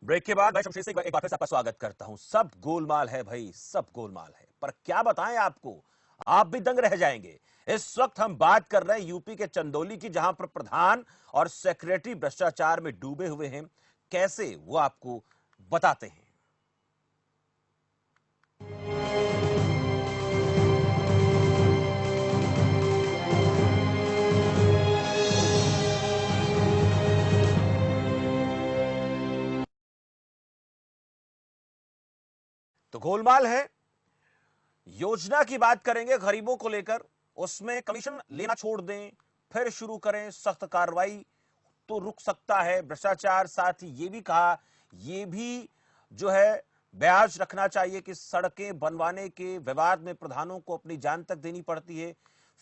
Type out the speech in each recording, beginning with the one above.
Break के बाद मैं शमशेर से एक बार फिर से आपका स्वागत करता हूं। सब गोलमाल है भाई, सब गोलमाल है, पर क्या बताएं आपको, आप भी दंग रह जाएंगे। इस वक्त हम बात कर रहे हैं यूपी के चंदौली की, जहां पर प्रधान और सेक्रेटरी भ्रष्टाचार में डूबे हुए हैं। कैसे, वो आपको बताते हैं। तो गोलमाल है, योजना की बात करेंगे गरीबों को लेकर, उसमें कमीशन लेना छोड़ दें, फिर शुरू करें सख्त कार्रवाई तो रुक सकता है भ्रष्टाचार। साथ ही ये भी कहा, ये भी जो है ब्याज रखना चाहिए कि सड़कें बनवाने के विवाद में प्रधानों को अपनी जान तक देनी पड़ती है।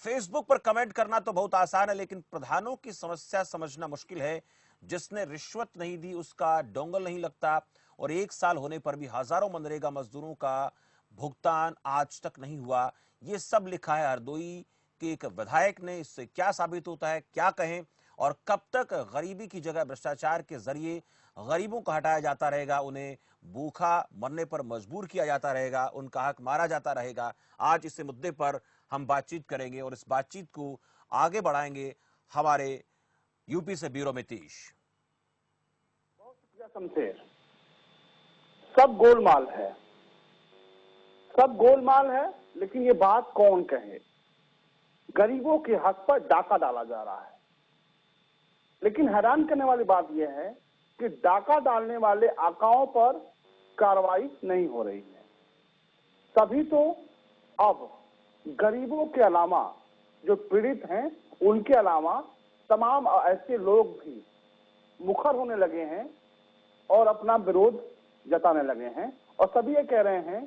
फेसबुक पर कमेंट करना तो बहुत आसान है, लेकिन प्रधानों की समस्या समझना मुश्किल है। जिसने रिश्वत नहीं दी उसका डोंगल नहीं लगता, और 1 साल होने पर भी हजारों मनरेगा मजदूरों का भुगतान आज तक नहीं हुआ। ये सब लिखा है हरदोई के एक विधायक ने। इससे क्या साबित होता है, क्या कहें, और कब तक गरीबी की जगह भ्रष्टाचार के जरिए गरीबों को हटाया जाता रहेगा, उन्हें भूखा मरने पर मजबूर किया जाता रहेगा, उनका हक मारा जाता रहेगा। आज इस मुद्दे पर हम बातचीत करेंगे और इस बातचीत को आगे बढ़ाएंगे हमारे यूपी से ब्यूरो में तीश। बहुत शुक्रिया शमशेर। सब गोलमाल है, सब गोलमाल है, लेकिन ये बात कौन कहे। गरीबों के हक पर डाका डाला जा रहा है, लेकिन हैरान करने वाली बात यह है कि डाका डालने वाले आकाओं पर कार्रवाई नहीं हो रही है। तभी तो अब गरीबों के अलावा जो पीड़ित हैं, उनके अलावा तमाम ऐसे लोग भी मुखर होने लगे हैं और अपना विरोध जताने लगे हैं, और सभी ये कह रहे हैं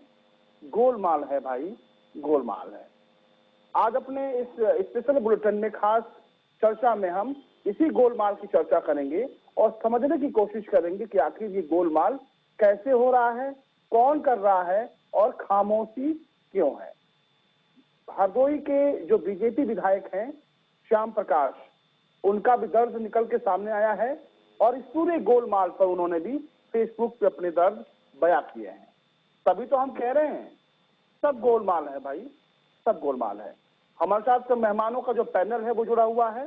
गोलमाल है भाई, गोलमाल है। आज अपने इस स्पेशल बुलेटिन में खास चर्चा में हम इसी गोलमाल की चर्चा करेंगे और समझने की कोशिश करेंगे कि आखिर ये गोलमाल कैसे हो रहा है, कौन कर रहा है और खामोशी क्यों है। हरदोई के जो बीजेपी विधायक हैं श्याम प्रकाश, उनका भी दर्द निकल के सामने आया है और इस पूरे गोलमाल पर उन्होंने भी फेसबुक पे अपने दर्द बयां किए हैं। तभी तो हम कह रहे हैं सब गोलमाल है भाई, सब गोलमाल है। हमारे साथ मेहमानों का जो पैनल है वो जुड़ा हुआ है।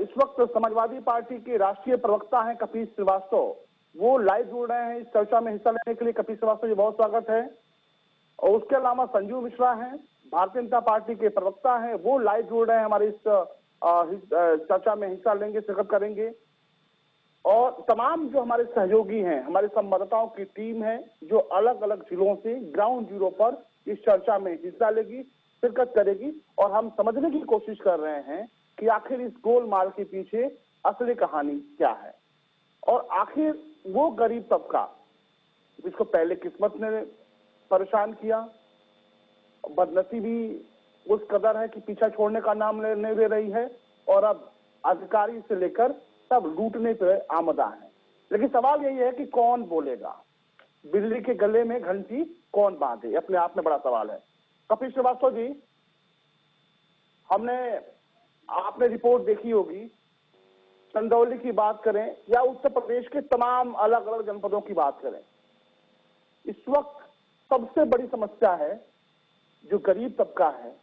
इस वक्त समाजवादी पार्टी के राष्ट्रीय प्रवक्ता हैं कपिल श्रीवास्तव, वो लाइव जुड़ रहे हैं इस चर्चा में हिस्सा लेने के लिए। कपिल श्रीवास्तव जी, बहुत स्वागत है। और उसके अलावा संजीव मिश्रा हैं, भारतीय जनता पार्टी के प्रवक्ता हैं, वो लाइव जुड़ रहे हैं हमारे इस चर्चा में हिस्सा लेंगे, शिरकत करेंगे। और तमाम जो हमारे सहयोगी हैं, हमारे संवाददाताओं की टीम है जो अलग अलग जिलों से ग्राउंड जीरो पर इस चर्चा में हिस्सा लेगी, शिरकत करेगी, और हम समझने की कोशिश कर रहे हैं कि आखिर इस गोलमाल के पीछे असली कहानी क्या है। और आखिर वो गरीब तबका जिसको पहले किस्मत ने परेशान किया, बदनसीबी उस कदर है कि पीछा छोड़ने का नाम नहीं ले रही है, और अब अधिकारी से लेकर सब लूटने पे आमदा है। लेकिन सवाल यही है कि कौन बोलेगा, बिल्ली के गले में घंटी कौन बांधे, अपने आप में बड़ा सवाल है। कपिल श्रीवास्तव जी, आपने रिपोर्ट देखी होगी, चंदौली की बात करें या उत्तर प्रदेश के तमाम अलग अलग जनपदों की बात करें, इस वक्त सबसे बड़ी समस्या है जो गरीब तबका है,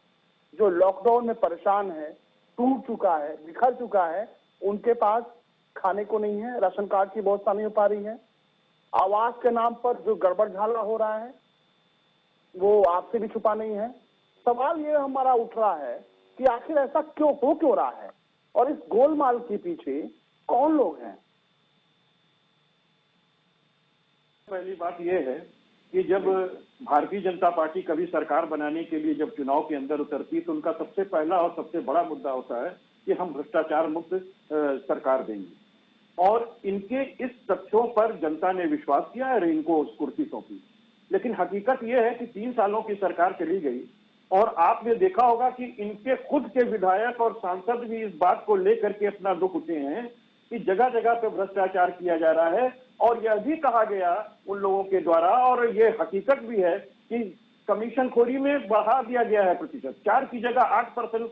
जो लॉकडाउन में परेशान है, टूट चुका है, बिखर चुका है। उनके पास खाने को नहीं है, राशन कार्ड की व्यवस्था नहीं हो पा रही है, आवास के नाम पर जो गड़बड़ झाला हो रहा है वो आपसे भी छुपा नहीं है। सवाल ये हमारा उठ रहा है कि आखिर ऐसा क्यों रहा है, और इस गोलमाल के पीछे कौन लोग हैं। पहली बात यह है कि जब भारतीय जनता पार्टी कभी सरकार बनाने के लिए जब चुनाव के अंदर उतरती तो उनका सबसे पहला और सबसे बड़ा मुद्दा होता है कि हम भ्रष्टाचार मुक्त सरकार देंगे, और इनके इस तथ्यों पर जनता ने विश्वास किया और इनको कुर्सी सौंपी। लेकिन हकीकत यह है कि 3 सालों की सरकार चली गई और आपने देखा होगा कि इनके खुद के विधायक और सांसद भी इस बात को लेकर के अपना दुख उठे हैं कि जगह जगह पे भ्रष्टाचार किया जा रहा है। और यह भी कहा गया उन लोगों के द्वारा, और यह हकीकत भी है, कि कमीशन खोरी में बढ़ा दिया गया है प्रतिशत, 4 की जगह 8%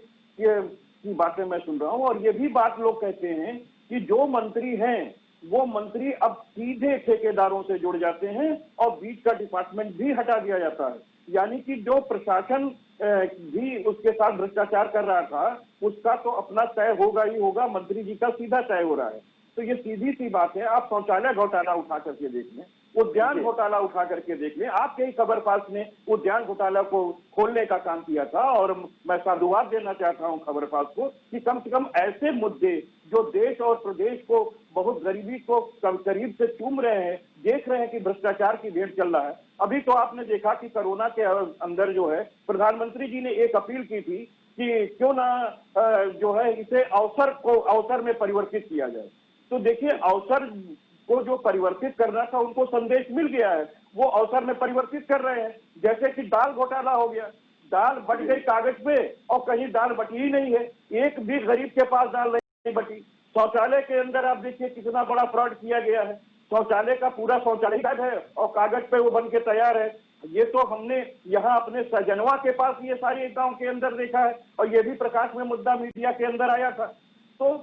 की बातें मैं सुन रहा हूं। और ये भी बात लोग कहते हैं कि जो मंत्री हैं वो मंत्री अब सीधे ठेकेदारों से जुड़ जाते हैं और बीच का डिपार्टमेंट भी हटा दिया जाता है। यानी कि जो प्रशासन भी उसके साथ भ्रष्टाचार कर रहा था, उसका तो अपना तय होगा ही होगा, मंत्री जी का सीधा तय हो रहा है। तो ये सीधी सी बात है। आप शौचालय घोटाला उठा करके देख लें, उद्यान घोटाला उठा करके देख लें। आपके ही खबर पास ने उद्यान घोटाला को खोलने का काम किया था, और मैं साधुवाद देना चाहता हूं खबर पास को कि कम से कम ऐसे मुद्दे जो देश और प्रदेश को बहुत गरीबी को करीब से चूम रहे हैं, देख रहे हैं कि भ्रष्टाचार की भेंट चल रहा है। अभी तो आपने देखा कि कोरोना के अंदर जो है प्रधानमंत्री जी ने एक अपील की थी कि क्यों ना जो है इसे अवसर में परिवर्तित किया जाए। तो देखिए, अवसर को जो परिवर्तित करना था उनको संदेश मिल गया है, वो अवसर में परिवर्तित कर रहे हैं। जैसे कि दाल घोटाला हो गया, दाल बट गई कागज पे और कहीं दाल बटी ही नहीं है, एक भी गरीब के पास दाल नहीं बटी। शौचालय के अंदर आप देखिए कितना बड़ा फ्रॉड किया गया है। शौचालय का पूरा शौचालय है और कागज पे वो बन के तैयार है। ये तो हमने यहाँ अपने सजनवा के पास ये सारे गांव के अंदर देखा है, और ये भी प्रकाश में मुद्दा मीडिया के अंदर आया था। तो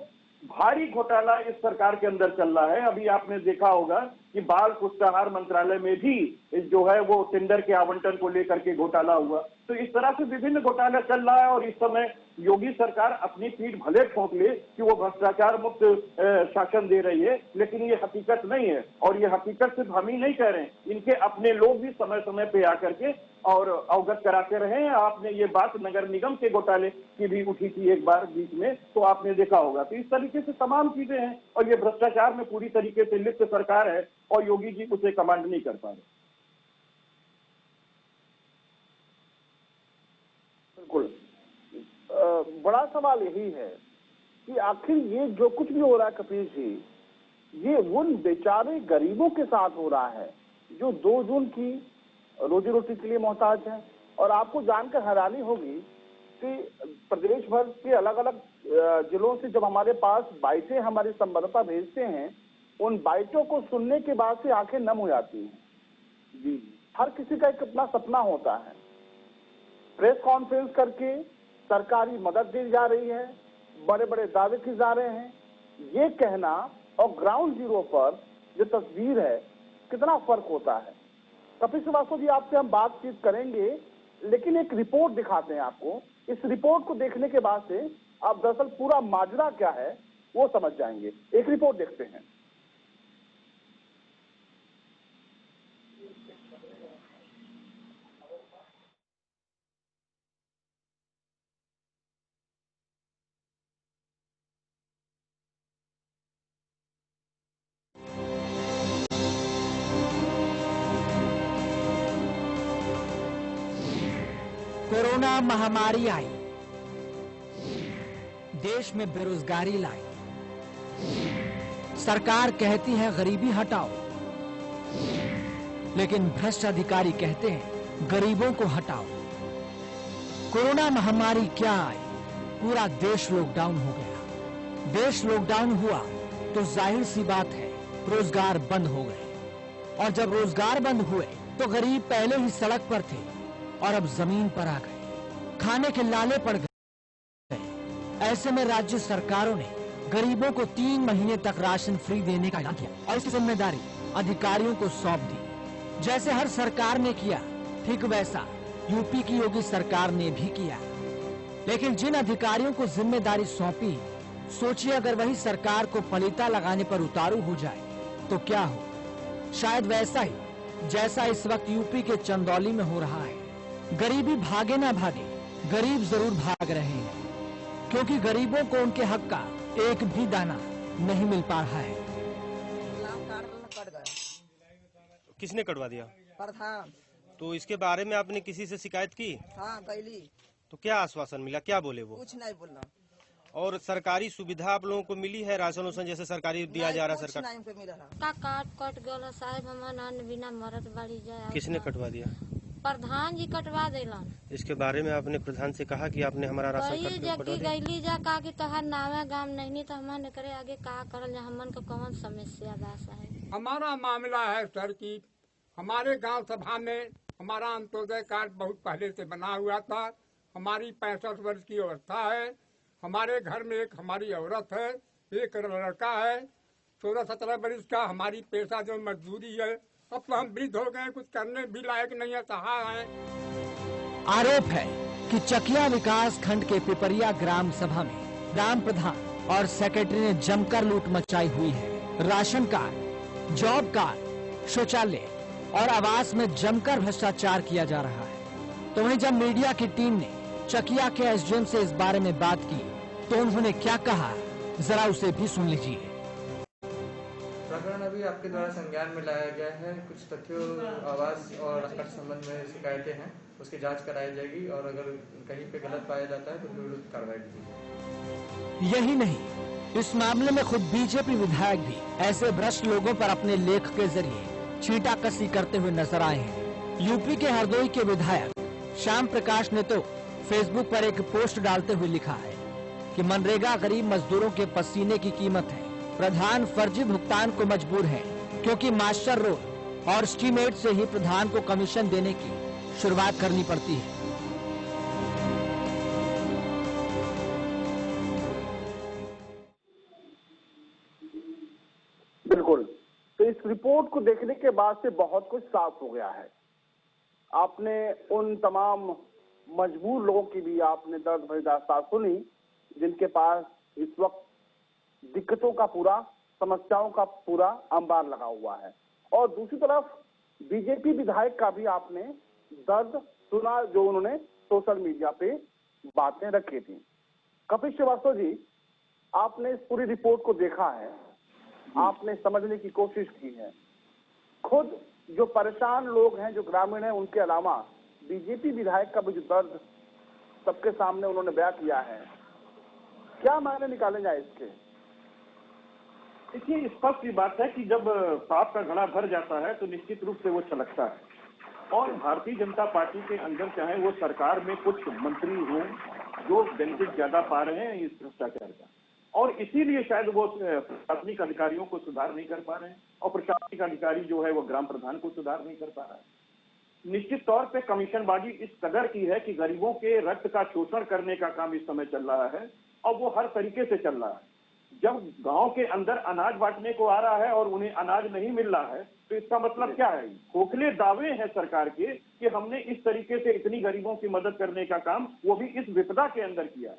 भारी घोटाला इस सरकार के अंदर चल रहा है। अभी आपने देखा होगा कि बाल पुष्टाहार मंत्रालय में भी जो है वो टेंडर के आवंटन को लेकर के घोटाला हुआ। तो इस तरह से विभिन्न घोटाला चल रहा है, और इस समय योगी सरकार अपनी पीठ भले ठोक ले कि वो भ्रष्टाचार मुक्त शासन दे रही है, लेकिन ये हकीकत नहीं है। और ये हकीकत सिर्फ हम ही नहीं कह रहे हैं, इनके अपने लोग भी समय समय पे आकर के और अवगत कराते रहे हैं। आपने ये बात नगर निगम के घोटाले की भी उठी थी एक बार बीच में, तो आपने देखा होगा। तो इस तरीके से तमाम चीजें हैं, और ये भ्रष्टाचार में पूरी तरीके से लिप्त सरकार है, और योगी जी उसे कमांड नहीं कर पा रहे। बिल्कुल, बड़ा सवाल यही है कि आखिर ये जो कुछ भी हो रहा है कपिल जी, ये उन बेचारे गरीबों के साथ हो रहा है जो 2 जून की रोजी रोटी के लिए मोहताज हैं। और आपको जानकर हैरानी होगी कि प्रदेश भर के अलग अलग जिलों से जब हमारे पास बाइटें हमारे संवाददाता भेजते हैं, उन बाइटों को सुनने के बाद से आंखें नम हो जाती हैं। जी, हर किसी का एक अपना सपना होता है, प्रेस कॉन्फ्रेंस करके सरकारी मदद दी जा रही है, बड़े बड़े दावे किए जा रहे हैं। ये कहना और ग्राउंड जीरो पर जो तस्वीर है, कितना फर्क होता है। कपिल श्रीवास्तव जी, आपसे हम बातचीत करेंगे, लेकिन एक रिपोर्ट दिखाते हैं आपको। इस रिपोर्ट को देखने के बाद से आप दरअसल पूरा माजरा क्या है वो समझ जाएंगे। एक रिपोर्ट देखते हैं। कोरोना महामारी आई, देश में बेरोजगारी लाई। सरकार कहती है गरीबी हटाओ, लेकिन भ्रष्ट अधिकारी कहते हैं गरीबों को हटाओ। कोरोना महामारी क्या आई, पूरा देश लॉकडाउन हो गया। देश लॉकडाउन हुआ तो जाहिर सी बात है रोजगार बंद हो गए, और जब रोजगार बंद हुए तो गरीब पहले ही सड़क पर थे और अब जमीन पर आ गए, खाने के लाले पड़ गए। ऐसे में राज्य सरकारों ने गरीबों को 3 महीने तक राशन फ्री देने का ऐलान किया और इसकी जिम्मेदारी अधिकारियों को सौंप दी। जैसे हर सरकार ने किया, ठीक वैसा यूपी की योगी सरकार ने भी किया। लेकिन जिन अधिकारियों को जिम्मेदारी सौंपी, सोचिए अगर वही सरकार को पलीता लगाने पर उतारू हो जाए तो क्या हो। शायद वैसा ही जैसा इस वक्त यूपी के चंदौली में हो रहा है। गरीबी भागे ना भागे, गरीब जरूर भाग रहे हैं, क्योंकि गरीबों को उनके हक का एक भी दाना नहीं मिल पा रहा है। कट गया। किसने कटवा दिया? प्रधान। तो इसके बारे में आपने किसी से शिकायत की? हाँ कैली। तो क्या आश्वासन मिला, क्या बोले वो? कुछ नहीं बोलना। और सरकारी सुविधा आप लोगों को मिली है, राशन वासन जैसे सरकारी दिया जा रहा है सरकार? नहीं हमको मिला है। का काट गला साहेब, हमार अन्न बिना मरत बाड़ी जाए। किसने कटवा दिया? प्रधान जी कटवा देलन। इसके बारे में आपने प्रधान से कहा कि आपने हमारा राशन कई कार्ड क्यों कटवा जगह दिया? गईली जा का कि तोहर नावे गाम नहीं तो हमन करे आगे का करल जा, हमन को कौन समस्या बा साहेब। हमारा मामला है सर की हमारे गांव सभा में हमारा अंत्योदय कार्ड बहुत पहले से बना हुआ था। हमारी 65 वर्ष की अवस्था है। हमारे घर में एक हमारी औरत है, एक लड़का है। 16-17 बरस का हमारी पेशा जो मजदूरी है, अब तो हम वृद्ध हो गए, कुछ करने भी लायक नहीं है, सहा है। आरोप है कि चकिया विकास खंड के पिपरिया ग्राम सभा में ग्राम प्रधान और सेक्रेटरी ने जमकर लूट मचाई हुई है। राशन कार्ड, जॉब कार्ड, शौचालय और आवास में जमकर भ्रष्टाचार किया जा रहा है। तो वहीं जब मीडिया की टीम ने चकिया के एसडीएम से इस बारे में बात की तो उन्होंने क्या कहा, जरा उसे भी सुन लीजिए। प्रकरण अभी आपके द्वारा संज्ञान में लाया गया है। कुछ तथ्यों, आवास और राशन कार्ड संबंध में शिकायतें हैं, उसकी जांच कराई जाएगी और अगर कहीं पे गलत पाया जाता है तो विरुद्ध कार्रवाई की जाएगी। यही नहीं, इस मामले में खुद बीजेपी विधायक भी ऐसे भ्रष्ट लोगों पर अपने लेख के जरिए छींटाकसी करते हुए नजर आए हैं। यूपी के हरदोई के विधायक श्याम प्रकाश ने तो फेसबुक पर एक पोस्ट डालते हुए लिखा है कि मनरेगा गरीब मजदूरों के पसीने की कीमत है। प्रधान फर्जी भुगतान को मजबूर है क्योंकि मास्टर रोल और एस्टीमेट से ही प्रधान को कमीशन देने की शुरुआत करनी पड़ती है। बिल्कुल, तो इस रिपोर्ट को देखने के बाद से बहुत कुछ साफ हो गया है। आपने उन तमाम मजबूर लोगों की भी आपने दर्द भरी दास्तान सुनी जिनके पास इस वक्त दिक्कतों का पूरा, समस्याओं का पूरा अंबार लगा हुआ है। और दूसरी तरफ बीजेपी विधायक का भी आपने दर्द सुना जो उन्होंने सोशल मीडिया पे बातें रखी थी। कपिल श्रीवास्तव जी, आपने इस पूरी रिपोर्ट को देखा है, आपने समझने की कोशिश की है। खुद जो परेशान लोग हैं, जो ग्रामीण हैं, उनके अलावा बीजेपी विधायक का भी जो दर्द सबके सामने उन्होंने बयां किया है, क्या मायने निकाले जाए इसके? देखिए, स्पष्ट की बात है कि जब पाप का घड़ा भर जाता है तो निश्चित रूप से वो छलकता है। और भारतीय जनता पार्टी के अंदर चाहे वो सरकार में कुछ मंत्री हों जो बेनिफिट ज्यादा पा रहे हैं इस भ्रष्टाचार का, और इसीलिए शायद वो प्रशासनिक अधिकारियों को सुधार नहीं कर पा रहे हैं, और प्रशासनिक अधिकारी जो है वो ग्राम प्रधान को सुधार नहीं कर पा रहा है। निश्चित तौर पे कमीशनबाजी इस कदर की है कि गरीबों के रक्त का शोषण करने का काम इस समय चल रहा है, और वो हर तरीके से चल रहा है। जब गांव के अंदर अनाज बांटने को आ रहा है और उन्हें अनाज नहीं मिल रहा है तो इसका मतलब क्या है? खोखले दावे हैं सरकार के कि हमने इस तरीके से इतनी गरीबों की मदद करने का काम, वो भी इस विपदा के अंदर किया है।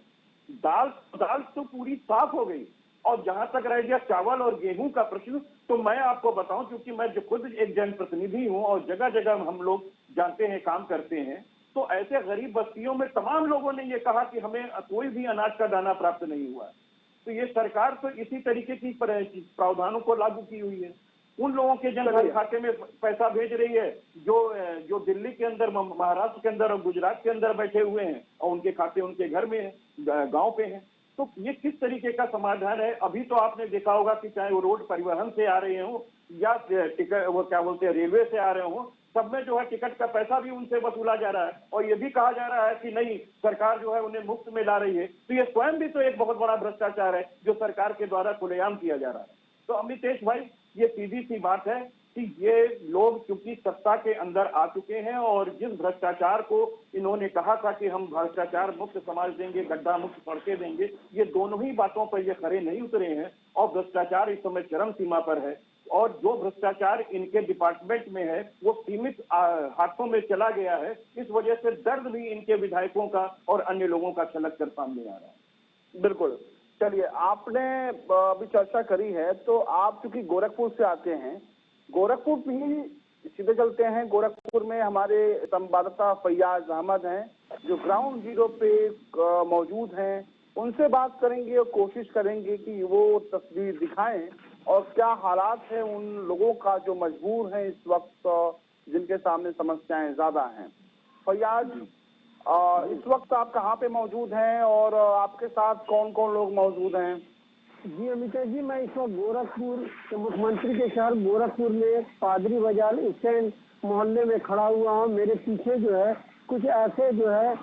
दाल तो पूरी साफ हो गई। और जहां तक रह गया चावल और गेहूं का प्रश्न, तो मैं आपको बताऊं, क्योंकि मैं जो खुद एक जनप्रतिनिधि हूं और जगह जगह हम लोग जानते हैं, काम करते हैं, तो ऐसे गरीब बस्तियों में तमाम लोगों ने ये कहा कि हमें कोई भी अनाज का दाना प्राप्त नहीं हुआ। तो ये सरकार तो इसी तरीके की प्रावधानों को लागू की हुई है। उन लोगों के जनधन खाते में पैसा भेज रही है जो दिल्ली के अंदर, महाराष्ट्र के अंदर और गुजरात के अंदर बैठे हुए हैं, और उनके खाते उनके घर में है, गांव पे हैं। तो ये किस तरीके का समाधान है? अभी तो आपने देखा होगा कि चाहे वो रोड परिवहन से आ रहे हो या टिकट, वो क्या बोलते हैं, रेलवे से आ रहे हो, सब में जो है टिकट का पैसा भी उनसे वसूला जा रहा है, और ये भी कहा जा रहा है कि नहीं, सरकार जो है उन्हें मुफ्त में ला रही है। तो ये स्वयं भी तो एक बहुत बड़ा भ्रष्टाचार है जो सरकार के द्वारा खुलेआम किया जा रहा है। तो अमितेश भाई, ये सीधी सी बात है कि ये लोग चूंकि सत्ता के अंदर आ चुके हैं, और जिस भ्रष्टाचार को इन्होंने कहा था कि हम भ्रष्टाचार मुक्त समाज देंगे, गड्ढा मुक्त सड़कें देंगे, ये दोनों ही बातों पर ये खरे नहीं उतरे हैं, और भ्रष्टाचार इस समय चरम सीमा पर है। और जो भ्रष्टाचार इनके डिपार्टमेंट में है वो सीमित हाथों में चला गया है। इस वजह से दर्द भी इनके विधायकों का और अन्य लोगों का छलक कर सामने आ रहा है। बिल्कुल। चलिए, आपने अभी चर्चा करी है, तो आप चूंकि गोरखपुर से आते हैं, गोरखपुर भी सीधे चलते हैं। गोरखपुर में हमारे संवाददाता फैयाज अहमद हैं जो ग्राउंड जीरो पे मौजूद हैं, उनसे बात करेंगे और कोशिश करेंगे कि वो तस्वीर दिखाएं और क्या हालात है उन लोगों का जो मजबूर हैं इस वक्त, जिनके सामने समस्याएं ज्यादा हैं। फैयाज, इस वक्त आप कहाँ पे मौजूद हैं और आपके साथ कौन कौन लोग मौजूद हैं? जी अमिता जी, मैं इस वक्त गोरखपुर के मुख्यमंत्री के शहर गोरखपुर में पादरी बाजार स्टैंड मोहल्ले में खड़ा हुआ हूँ। मेरे पीछे जो है कुछ ऐसे जो है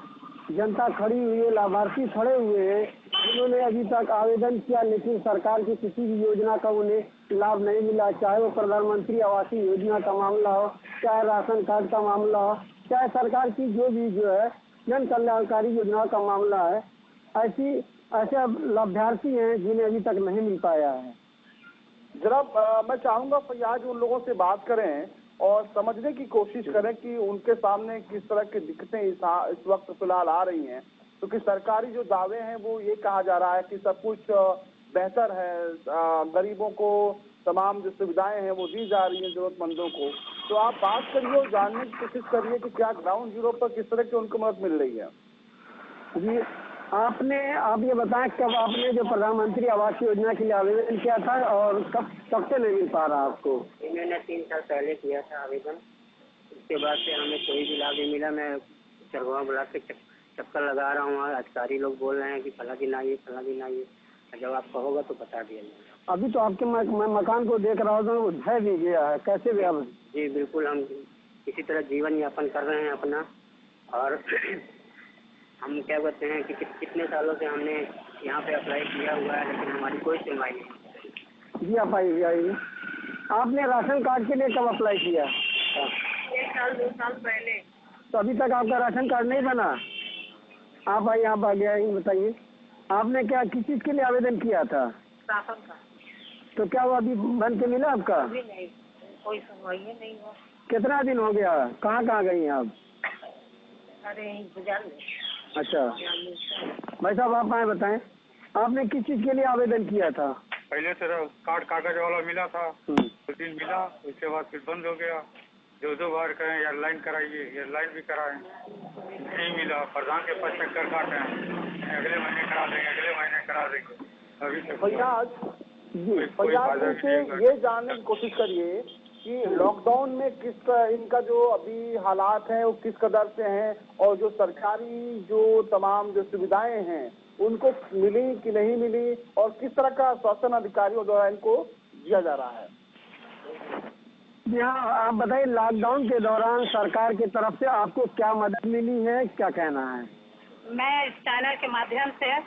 जनता खड़ी हुई है, लाभार्थी खड़े हुए हैं जिन्होंने अभी तक आवेदन किया लेकिन सरकार की किसी भी योजना का उन्हें लाभ नहीं मिला, चाहे वो प्रधानमंत्री आवास योजना का मामला हो, चाहे राशन कार्ड का मामला हो, चाहे सरकार की जो भी जो है जन कल्याणकारी योजना का मामला है। ऐसे लाभार्थी हैं जिन्हें अभी तक नहीं मिल पाया है। जरा मैं चाहूंगा फैयाज उन लोगों से बात करें और समझने की कोशिश करें कि उनके सामने किस तरह की दिक्कतें इस वक्त फिलहाल आ रही हैं, क्योंकि सरकारी जो दावे हैं वो ये कहा जा रहा है कि सब कुछ बेहतर है, गरीबों को तमाम जो सुविधाएं हैं वो दी जा रही हैं जरूरतमंदों को। तो आप बात करिए और जानने की कोशिश करिए कि क्या ग्राउंड जीरो पर किस तरह की उनको मदद मिल रही है। जी, आप ये बताएं कब आपने जो प्रधानमंत्री आवास योजना के लिए आवेदन किया था और कब से नहीं मिल पा रहा आपको? मैंने 3 साल पहले किया था आवेदन, उसके बाद से हमें कोई भी लाभ नहीं मिला। मैं चरगोहा ब्लॉक के चक्कर लगा रहा हूँ, अधिकारी लोग बोल रहे हैं कि फला दिन आइए फला दिन आइए, जब आपका होगा तो बता दिया जाएगा। अभी तो आपके मैं मकान को देख रहा हूँ, वो ढह भी गया है, कैसे भी आप? जी बिल्कुल, हम इसी तरह जीवन यापन कर रहे हैं अपना। और हम क्या कहते हैं कि कितने सालों से हमने यहाँ पे अप्लाई किया हुआ है, लेकिन हमारी कोई सुनवाई नहीं। जी आप आइए। आपने राशन कार्ड के लिए कब अप्लाई किया? 1 साल 2 साल पहले। तो अभी तक आपका राशन कार्ड नहीं बना? आप आइए, आप आगे आइए, बताइए आपने क्या किस चीज के लिए आवेदन किया था? राशन का। तो क्या वो अभी बन के मिला आपका? अभी नहीं, कोई सुनवाई नहीं हुआ। कितना दिन हो गया? कहाँ गई हैं आप? अरे गुजर में। अच्छा भाई साहब, आप आए बताएं, आपने किस चीज के लिए आवेदन किया था? पहले से कार्ड कागज वाला मिला था, 2 दिन मिला, उसके बाद फिर बंद हो गया। 2 बार कहें एयरलाइन कराइए, एयरलाइन भी कराएं, नहीं मिला। प्रधान के पास चक्कर काटे, अगले महीने करा देंगे, अगले महीने करा देंगे, अभी तक। फैयाज से ये जानने की कोशिश करिए कि लॉकडाउन में किस इनका जो अभी हालात हैं वो किस कदर से हैं, और जो सरकारी जो तमाम जो सुविधाएं हैं उनको मिली कि नहीं मिली, और किस तरह का शासन अधिकारियों द्वारा इनको दिया जा रहा है। जी हाँ, आप बताइए लॉकडाउन के दौरान सरकार की तरफ से आपको क्या मदद मिली है, क्या कहना है? मैं इस चैनल के माध्यम से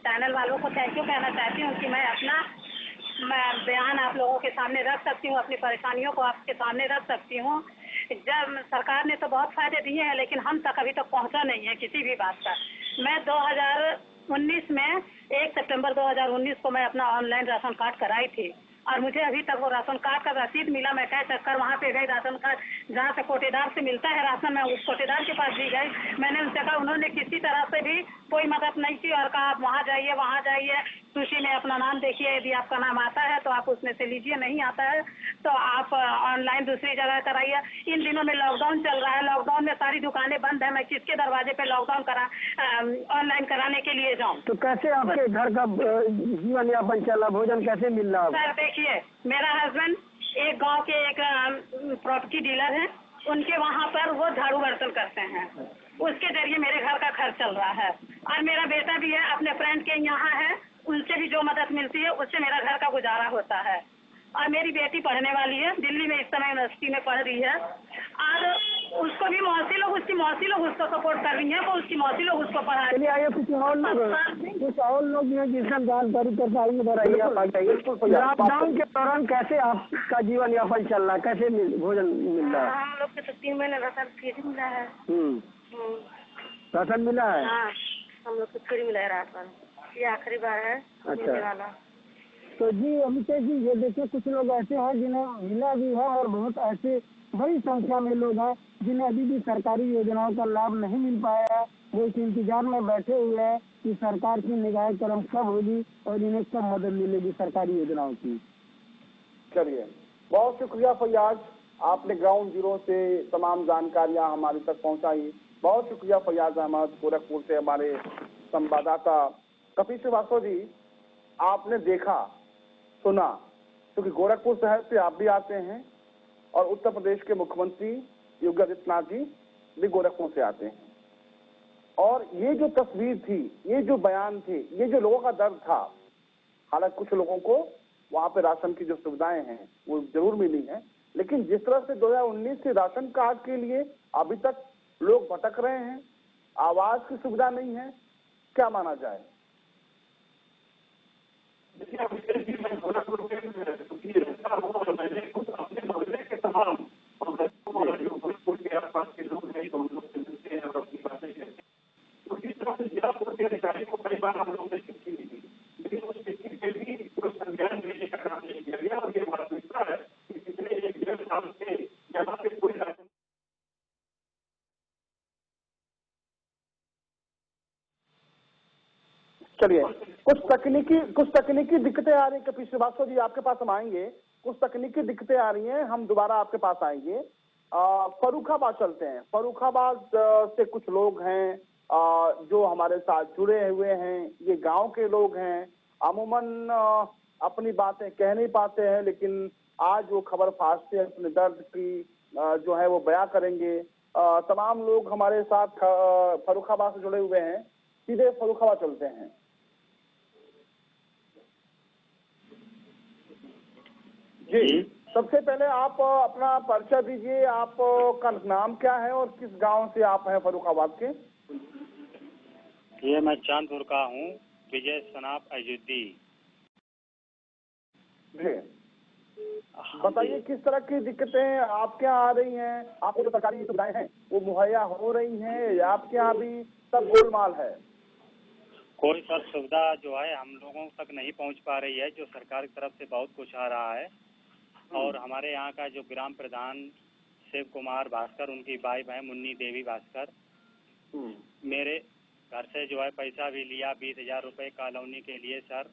चैनल वालों को थैंक यू कहना चाहती हूँ कि मैं अपना बयान आप लोगों के सामने रख सकती हूँ, अपनी परेशानियों को आपके सामने रख सकती हूँ। जब सरकार ने तो बहुत फायदे दिए हैं, लेकिन हम तक अभी तक पहुँचा नहीं है किसी भी बात का। मैं 2019 में 1 सितंबर 2019 को मैं अपना ऑनलाइन राशन कार्ड कराई थी, और मुझे अभी तक वो राशन कार्ड का रसीद मिला। मैं कई चक्कर वहाँ पे गई, राशन कार्ड जहाँ से कोटेदार से मिलता है राशन, मैं उस कोटेदार के पास भी गई। मैंने उनसे कहा, उन्होंने किसी तरह से भी कोई मदद नहीं की और कहा आप वहाँ जाइए, सूची में अपना नाम देखिए, यदि आपका नाम आता है तो आप उसमें से लीजिए, नहीं आता है तो आप ऑनलाइन दूसरी जगह कराइए। इन दिनों में लॉकडाउन चल रहा है, लॉकडाउन में सारी दुकानें बंद है, मैं किसके दरवाजे पे लॉकडाउन ऑनलाइन कराने के लिए जाऊँ? तो कैसे आपके घर का जीवन यापन चला, भोजन कैसे मिल रहा? सर देखिए, मेरा हस्बैंड एक गांव के एक प्रॉपर्टी डीलर है, उनके वहाँ पर वो झाड़ू बर्तन करते हैं, उसके जरिए मेरे घर का खर्च चल रहा है। और मेरा बेटा भी है, अपने फ्रेंड के यहाँ है, उनसे भी जो मदद मिलती है उससे मेरा घर का गुजारा होता है। और मेरी बेटी पढ़ने वाली है, दिल्ली में इस समय यूनिवर्सिटी में पढ़ रही है, और उसको भी उसकी मौसी लोग उसको सपोर्ट कर रही है, वो उसकी मौसी लोग उसको पढ़ा। चलिए आइए, कुछ और लोग हैं जिनसे जानकारी कर पाएंगे, बताइए। लॉकडाउन के दौरान कैसे आपका जीवन यापन चल रहा है, कैसे भोजन मिल रहा है? हम लोग के तो 3 महीने राशन फ्री मिला है। राशन मिला है? हाँ, हम लोग को फ्री मिला है राशन, ये आखिरी बार है मिलने वाला। तो जी अभिषेक जी, ये देखिए कुछ लोग ऐसे हैं जिन्हें मिला भी है, और बहुत ऐसे बड़ी संख्या में लोग हैं जिन्हें अभी भी सरकारी योजनाओं का लाभ नहीं मिल पाया है। वो इस इंतजार में बैठे हुए हैं कि सरकार की निगाह करम कब होगी और इन्हें कब मदद मिलेगी सरकारी योजनाओं की। चलिए, बहुत शुक्रिया फैयाज, आपने ग्राउंड जीरो से तमाम जानकारियां हमारे तक पहुंचाई। बहुत शुक्रिया फैयाज अहमद, गोरखपुर से हमारे संवाददाता। कपिल श्रीवास्तव जी, आपने देखा सुना, क्योंकि गोरखपुर शहर से आप भी आते हैं और उत्तर प्रदेश के मुख्यमंत्री योगी आदित्यनाथ जी भी गोरखपुर से आते हैं, और ये जो तस्वीर थी, ये जो बयान थे, ये जो लोगों का दर्द था, हालांकि कुछ लोगों को वहां पे राशन की जो सुविधाएं हैं वो जरूर मिली हैं, लेकिन जिस तरह से 2019 से राशन कार्ड के लिए अभी तक लोग भटक रहे हैं, आवाज की सुविधा नहीं है, क्या माना जाए? लेकिन उस व्यक्ति के भी संज्ञान लेने का काम नहीं किया गया, और चलिए, कुछ तकनीकी दिक्कतें आ रही हैं कपिल श्रीवास्तव जी, आपके पास हम आएंगे। कुछ तकनीकी दिक्कतें आ रही हैं, हम दोबारा आपके पास आएंगे। फर्रुखाबाद चलते हैं। फर्रुखाबाद से कुछ लोग हैं जो हमारे साथ जुड़े हुए हैं। ये गांव के लोग हैं, अमूमन अपनी बातें कह नहीं पाते हैं, लेकिन आज वो खबर फाश से अपने दर्द की जो है वो बयां करेंगे। तमाम लोग हमारे साथ फर्रुखाबाद से जुड़े हुए हैं। सीधे फर्रुखाबाद चलते हैं। जी, सबसे पहले आप अपना परिचय दीजिए। आपका नाम क्या है और किस गांव से आप हैं फर्रुखाबाद के? ये मैं चांदपुर का हूँ, विजय सनाप अयोध्या। जी, बताइए किस तरह की दिक्कतें आपके यहाँ आ रही हैं? आपको जो सरकारी सुविधाएं हैं वो मुहैया हो रही हैं या आपके यहाँ भी सब गोलमाल है? कोई सर सुविधा जो है हम लोगों तक नहीं पहुंच पा रही है। जो सरकार की तरफ से बहुत कुछ आ रहा है, और हमारे यहाँ का जो ग्राम प्रधान शिव कुमार भास्कर, उनकी वाइफ है मुन्नी देवी भास्कर, मेरे घर से जो है पैसा भी लिया 20,000 रुपए कॉलोनी के लिए सर।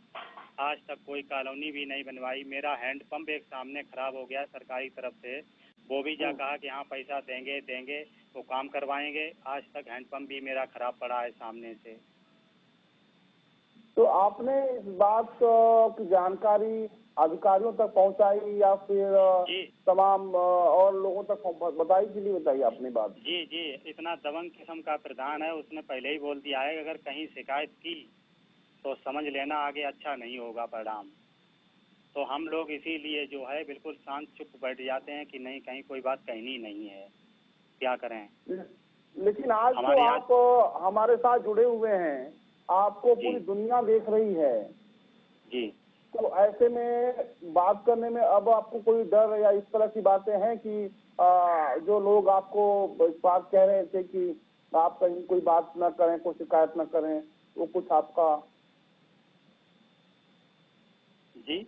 आज तक कोई कॉलोनी भी नहीं बनवाई। मेरा हैंडपंप एक सामने खराब हो गया सरकारी तरफ से, वो भी जा कहा कि हाँ पैसा देंगे वो काम करवाएंगे। आज तक हैंडपंप भी मेरा खराब पड़ा है सामने से। तो आपने इस बात की जानकारी अधिकारियों तक पहुंचाई या फिर तमाम और लोगों तक बताई कि नहीं बताई आपने बात? जी, इतना दबंग किस्म का प्रधान है, उसने पहले ही बोल दिया है अगर कहीं शिकायत की तो समझ लेना आगे अच्छा नहीं होगा परिणाम। तो हम लोग इसीलिए जो है बिल्कुल शांत चुप बैठ जाते हैं कि नहीं, कहीं कोई बात कहनी नहीं है, क्या करें। लेकिन आज तो आप हमारे साथ जुड़े हुए हैं, आपको पूरी दुनिया देख रही है जी। तो ऐसे में बात करने में अब आपको कोई डर या इस तरह की बातें हैं कि जो लोग आपको इस बात कह रहे थे कि आप कहीं कोई बात न करें, कोई शिकायत न करें, वो कुछ आपका? जी,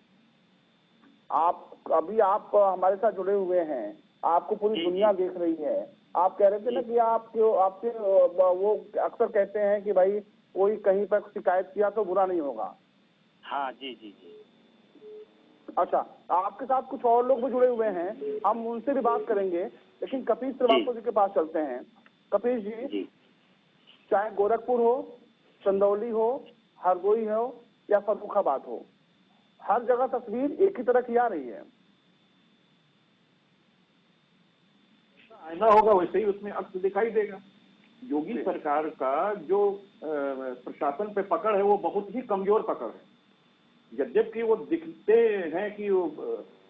आप हमारे साथ जुड़े हुए हैं, आपको पूरी दुनिया देख रही है। आप कह रहे थे ना कि आपके वो अक्सर कहते हैं कि भाई कोई कहीं पर शिकायत किया तो बुरा नहीं होगा। हाँ जी। अच्छा, आपके साथ कुछ और लोग भी जुड़े हुए हैं, हम उनसे भी बात करेंगे, लेकिन कपिल श्रीवास्तव जी के पास चलते हैं। कपिल जी, चाहे गोरखपुर हो, चंदौली हो, हरदोई हो या फर्रुखाबाद हो, हर जगह तस्वीर एक ही तरह की आ रही है। आईना होगा वैसे ही उसमें अक्स दिखाई देगा। योगी सरकार का जो प्रशासन पे पकड़ है वो बहुत ही कमजोर पकड़ है। यद्यपि वो दिखते हैं कि वो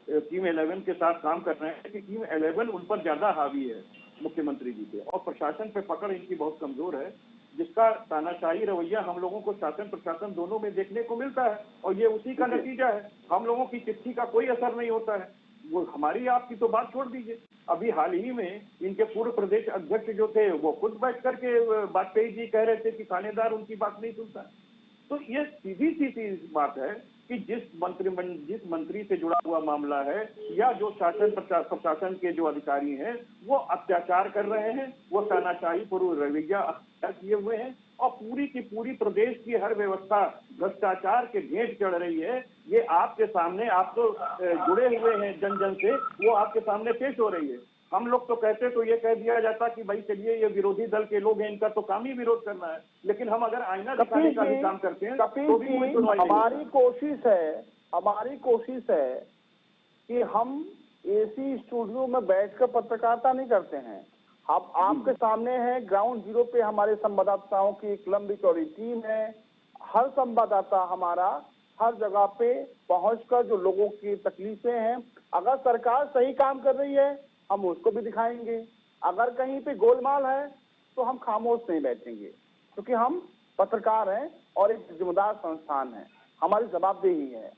टीम 11 के साथ काम कर रहे हैं, कि टीम 11 उन पर ज्यादा हावी है मुख्यमंत्री जी के, और प्रशासन पे पकड़ इनकी बहुत कमजोर है, जिसका तानाशाही रवैया हम लोगों को शासन प्रशासन दोनों में देखने को मिलता है। और ये उसी का नतीजा है। हम लोगों की चिट्ठी का कोई असर नहीं होता है। वो हमारी आपकी तो बात छोड़ दीजिए, अभी हाल ही में इनके पूर्व प्रदेश अध्यक्ष जो थे वो खुद बैठ करके वाजपेयी जी कह रहे थे कि थानेदार उनकी बात नहीं सुनता। तो ये सीधी सी बात है कि जिस मंत्री से जुड़ा हुआ मामला है या जो शासन प्रशासन के जो अधिकारी हैं वो अत्याचार कर रहे हैं, वो तानाशाही पूर्व रवैया किए हुए हैं, और पूरी की पूरी प्रदेश की हर व्यवस्था भ्रष्टाचार के घेंट चढ़ रही है। ये आपके सामने, आप तो जुड़े हुए हैं जन जन से, वो आपके सामने पेश हो रही है। हम लोग तो कहते तो ये कह दिया जाता कि भाई चलिए ये विरोधी दल के लोग हैं, इनका तो काम ही विरोध करना है, लेकिन हम अगर आईना दिखाने का भी काम करते हैं तो भी कोई सुनवाई नहीं। हमारी कोशिश है कि हम एसी स्टूडियो में बैठकर पत्रकारिता नहीं करते हैं। हम आपके सामने हैं, ग्राउंड जीरो पे हमारे संवाददाताओं की एक लंबी चौड़ी टीम है। हर संवाददाता हमारा हर जगह पे पहुंचकर जो लोगों की तकलीफें हैं, अगर सरकार सही काम कर रही है हम उसको भी दिखाएंगे, अगर कहीं पे गोलमाल है तो हम खामोश नहीं बैठेंगे, क्योंकि हम पत्रकार हैं और एक जिम्मेदार संस्थान है, हमारी जवाबदेही है।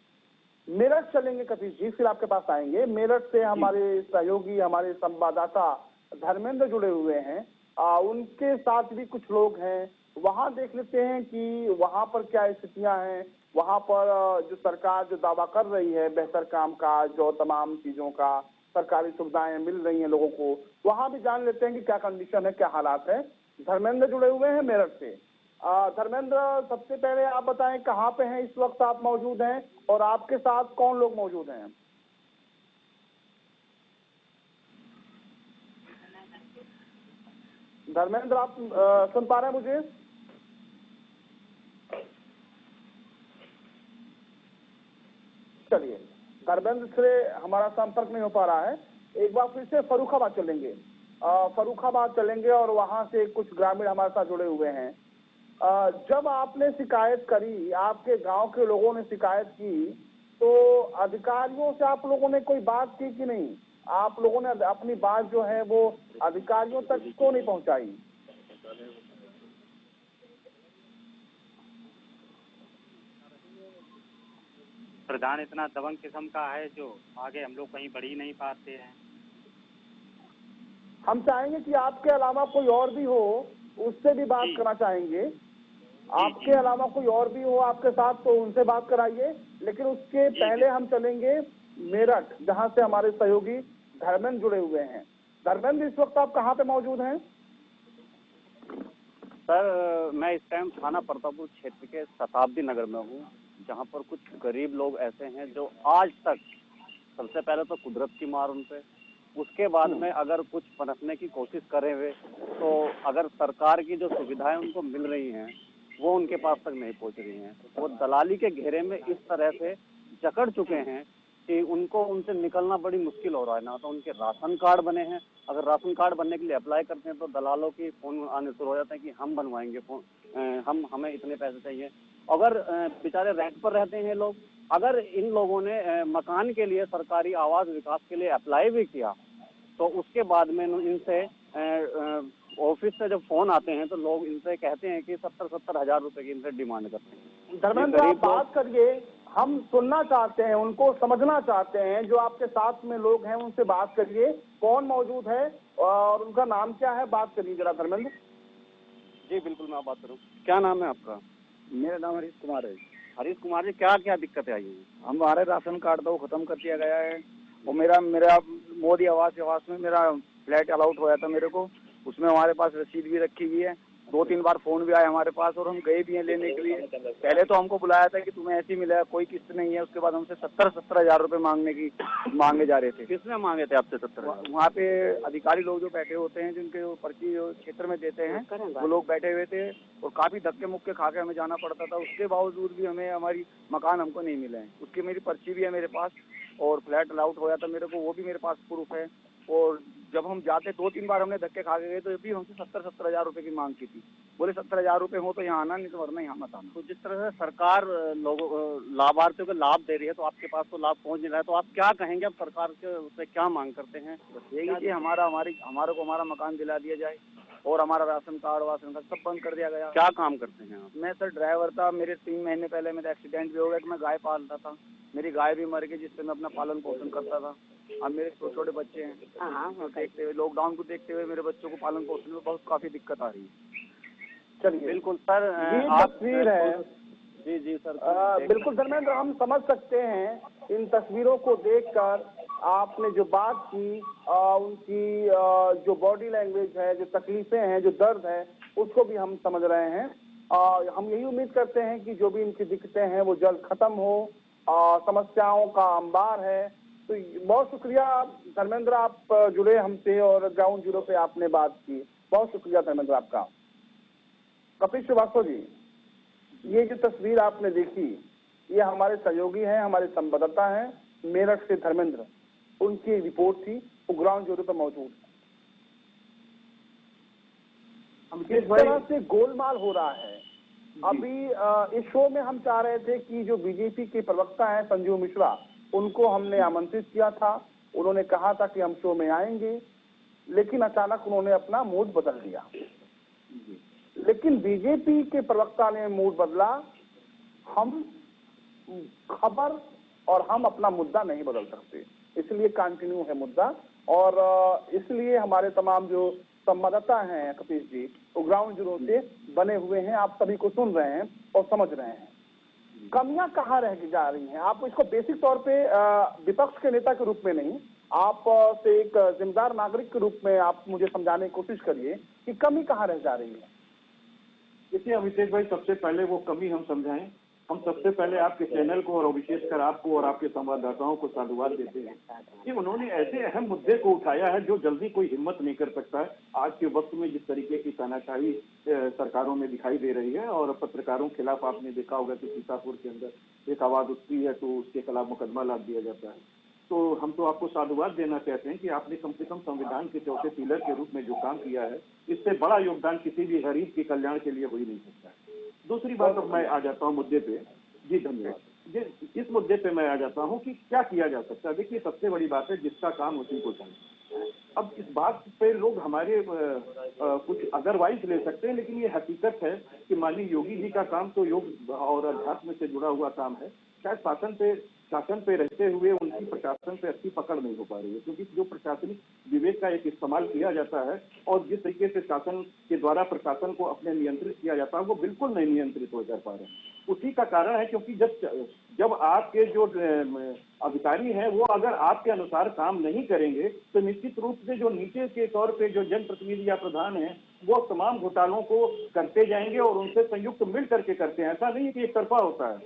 मेरठ चलेंगे कपिल जी, फिर आपके पास आएंगे। मेरठ से हमारे सहयोगी, हमारे संवाददाता धर्मेंद्र जुड़े हुए हैं, उनके साथ भी कुछ लोग हैं। वहां देख लेते हैं कि वहां पर क्या स्थितियां हैं, वहां पर जो सरकार जो दावा कर रही है बेहतर काम का, जो तमाम चीजों का सरकारी सुविधाएं मिल रही हैं लोगों को, वहां भी जान लेते हैं कि क्या कंडीशन है, क्या हालात है। धर्मेंद्र जुड़े हुए हैं मेरठ से। धर्मेंद्र, सबसे पहले आप बताएं कहाँ पे हैं इस वक्त आप मौजूद हैं और आपके साथ कौन लोग मौजूद हैं? धर्मेंद्र, आप सुन पा रहे हैं मुझे? चलिए, धर्मेंद्र से हमारा संपर्क नहीं हो पा रहा है। एक बार फिर से फर्रुखाबाद चलेंगे। फर्रुखाबाद चलेंगे और वहां से कुछ ग्रामीण हमारे साथ जुड़े हुए हैं। जब आपने शिकायत करी, आपके गांव के लोगों ने शिकायत की, तो अधिकारियों से आप लोगों ने कोई बात की कि नहीं? आप लोगों ने अपनी बात जो है वो अधिकारियों तक क्यों नहीं पहुंचाई? प्रधान इतना दबंग किस्म का है जो आगे हम लोग कहीं बढ़ ही नहीं पाते हैं। हम चाहेंगे कि आपके अलावा कोई और भी हो, उससे भी बात करना चाहेंगे। आपके अलावा कोई और भी हो आपके साथ तो उनसे बात कराइए, लेकिन उसके पहले हम चलेंगे मेरठ, जहां से हमारे सहयोगी धर्मेंद्र जुड़े हुए हैं। धर्मेंद्र, इस वक्त आप कहाँ पे मौजूद हैं? सर, मैं इस टाइम थाना प्रतापपुर क्षेत्र के शताब्दी नगर में हूँ, जहाँ पर कुछ गरीब लोग ऐसे हैं जो आज तक, सबसे पहले तो कुदरत की मार उन पे, उसके बाद में अगर कुछ पनपने की कोशिश करें हुए, तो अगर सरकार की जो सुविधाएं उनको मिल रही हैं वो उनके पास तक नहीं पहुंच रही हैं। वो दलाली के घेरे में इस तरह से जकड़ चुके हैं कि उनको उनसे निकलना बड़ी मुश्किल हो रहा है। ना तो उनके राशन कार्ड बने हैं, अगर राशन कार्ड बनने के लिए अप्लाई करते हैं तो दलालों की फोन आने शुरू हो जाते हैं कि हम बनवाएंगे, हमें इतने पैसे चाहिए। अगर बेचारे रेंट पर रहते हैं लोग, अगर इन लोगों ने मकान के लिए सरकारी आवास विकास के लिए अप्लाई भी किया, तो उसके बाद में इनसे ऑफिस से जब फोन आते हैं तो लोग इनसे कहते हैं कि 70-70 हजार रुपए की इनसे डिमांड करते हैं। धर्मेंद्र, आप बात करिए, हम सुनना चाहते हैं, उनको समझना चाहते हैं। जो आपके साथ में लोग हैं उनसे बात करिए, कौन मौजूद है और उनका नाम क्या है, बात करिए जरा धर्मेंद्र। जी बिल्कुल, मैं बात करूँ। क्या नाम है आपका? मेरा नाम हरीश कुमार है। हरीश कुमार जी, क्या क्या दिक्कतें आई हैं? हमारे राशन कार्ड तो खत्म कर दिया गया है, और मेरा मोदी आवास में मेरा फ्लैट अलाउट होया था मेरे को, उसमें हमारे पास रसीद भी रखी हुई है। 2-3 बार फोन भी आया हमारे पास और हम गए भी हैं लेने के लिए। पहले तो हमको बुलाया था कि तुम्हें ऐसे ही मिला, कोई किस्त नहीं है। उसके बाद हमसे 70-70 हजार रुपए मांगे जा रहे थे। किसने मांगे थे आपसे 70? वहाँ पे अधिकारी लोग जो बैठे होते हैं, जिनके पर्ची क्षेत्र में देते हैं, वो लोग बैठे हुए थे और काफी धक्के मुक्के खा के हमें जाना पड़ता था। उसके बावजूद भी हमें हमारी मकान हमको नहीं मिले हैं। उसकी मेरी पर्ची भी है मेरे पास, और फ्लैट अलाउट होया था मेरे को, वो भी मेरे पास प्रूफ है। और जब हम जाते 2-3 बार हमने धक्के खा के गए तो भी हमसे 70-70 हजार रुपए की मांग की थी। बोले 70 हजार रुपए हो तो यहाँ आना, नहीं तो वरना यहाँ मत आना। तो जिस तरह से सरकार लोगों लाभार्थियों को लाभ दे रही है, तो आपके पास तो लाभ पहुंच नहीं रहा है, तो आप क्या कहेंगे? अब सरकार के उससे क्या मांग करते हैं? यही कि हमारे को हमारा मकान दिला दिया जाए, और हमारा राशन कार्ड सब बंद कर दिया गया। क्या काम करते हैं आप? मैं सर ड्राइवर था। मेरे 3 महीने पहले मेरा एक्सीडेंट भी हो गया कि मैं गाय पालता था, मेरी गाय भी मर गई, जिससे मैं अपना पालन पोषण करता था। अब मेरे छोटे बच्चे हैं, देखते हुए लॉकडाउन को देखते हुए मेरे बच्चों को पालन पोषण में बहुत काफी दिक्कत आ रही है। चलिए, बिल्कुल सर, ये तस्वीर है। जी सर, बिल्कुल धर्मेंद्र, हम समझ सकते हैं इन तस्वीरों को देखकर। आपने जो बात की, उनकी जो बॉडी लैंग्वेज है, जो तकलीफें हैं, जो दर्द है, उसको भी हम समझ रहे हैं। हम यही उम्मीद करते हैं कि जो भी इनकी दिक्कतें हैं वो जल्द खत्म हो। समस्याओं का अंबार है। तो बहुत शुक्रिया धर्मेंद्र, आप जुड़े हमसे और ग्राउंड जीरो पे आपने बात की। बहुत शुक्रिया धर्मेंद्र आपका। कपिल श्रीवास्तव जी, ये जो तस्वीर आपने देखी, ये हमारे सहयोगी हैं, हमारे संवाददाता हैं मेरठ से धर्मेंद्र, उनकी रिपोर्ट थी, वो ग्राउंड जीरो पे मौजूद है। इस तरह से गोलमाल हो रहा है। अभी इस शो में हम चाह रहे थे कि जो बीजेपी के प्रवक्ता हैं संजीव मिश्रा, उनको हमने आमंत्रित किया था। उन्होंने कहा था कि हम शो में आएंगे, लेकिन अचानक उन्होंने अपना मूड बदल दिया। लेकिन बीजेपी के प्रवक्ता ने मूड बदला। हम खबर और हम अपना मुद्दा नहीं बदल सकते, इसलिए कंटिन्यू है मुद्दा। और इसलिए हमारे तमाम जो संवाददाता हैं कपिल जी, वो ग्राउंड जीरो से बने हुए हैं, आप सभी को सुन रहे हैं और समझ रहे हैं। कमियां कहाँ रह जा रही हैं, आप इसको बेसिक तौर पे विपक्ष के नेता के रूप में नहीं, आप से एक जिम्मेदार नागरिक के रूप में आप मुझे समझाने की कोशिश करिए कि कमी कहाँ रह जा रही है। देखिए अमितेश भाई, सबसे पहले वो कमी हम समझाएं। हम सबसे पहले आपके चैनल को और विशेषकर आपको और आपके संवाददाताओं को साधुवाद देते हैं कि उन्होंने ऐसे अहम मुद्दे को उठाया है जो जल्दी कोई हिम्मत नहीं कर सकता है। आज के वक्त में जिस तरीके की तानाशाही सरकारों में दिखाई दे रही है और पत्रकारों के खिलाफ आपने देखा होगा कि सीतापुर के अंदर एक आवाज उठती है तो उसके खिलाफ मुकदमा लाद दिया जाता है। तो हम तो आपको साधुवाद देना चाहते हैं कि आपने कम से कम संविधान के चौथे पिलर के रूप में जो काम किया है, इससे बड़ा योगदान किसी भी गरीब के कल्याण के लिए हो ही नहीं सकता है। दूसरी बात, अब मैं आ जाता हूँ मुद्दे पे। जी धन्यवाद। इस मुद्दे पे मैं आ जाता हूँ कि क्या किया जा सकता है। देखिए सबसे बड़ी बात है जिसका काम उसी को चाहिए। अब इस बात पे लोग हमारे कुछ अदरवाइज ले सकते हैं, लेकिन ये हकीकत है कि माननीय योगी जी का काम तो योग और अध्यात्म से जुड़ा हुआ काम है। शायद शासन पे रहते हुए उनकी प्रशासन पे अच्छी पकड़ नहीं हो पा रही है, क्योंकि जो प्रशासनिक विवेक का एक इस्तेमाल किया जाता है और जिस तरीके से शासन के द्वारा प्रशासन को अपने नियंत्रित किया जाता है वो बिल्कुल नहीं नियंत्रित हो जा पा रहे हैं। उसी का कारण है क्योंकि जब आपके जो अधिकारी हैं वो अगर आपके अनुसार काम नहीं करेंगे तो निश्चित रूप से जो नीचे के तौर पे जो जनप्रतिनिधि या प्रधान हैं वो तमाम घोटालों को करते जाएंगे और उनसे संयुक्त मिल करके करते हैं। ऐसा नहीं है कि एक तरफा होता है,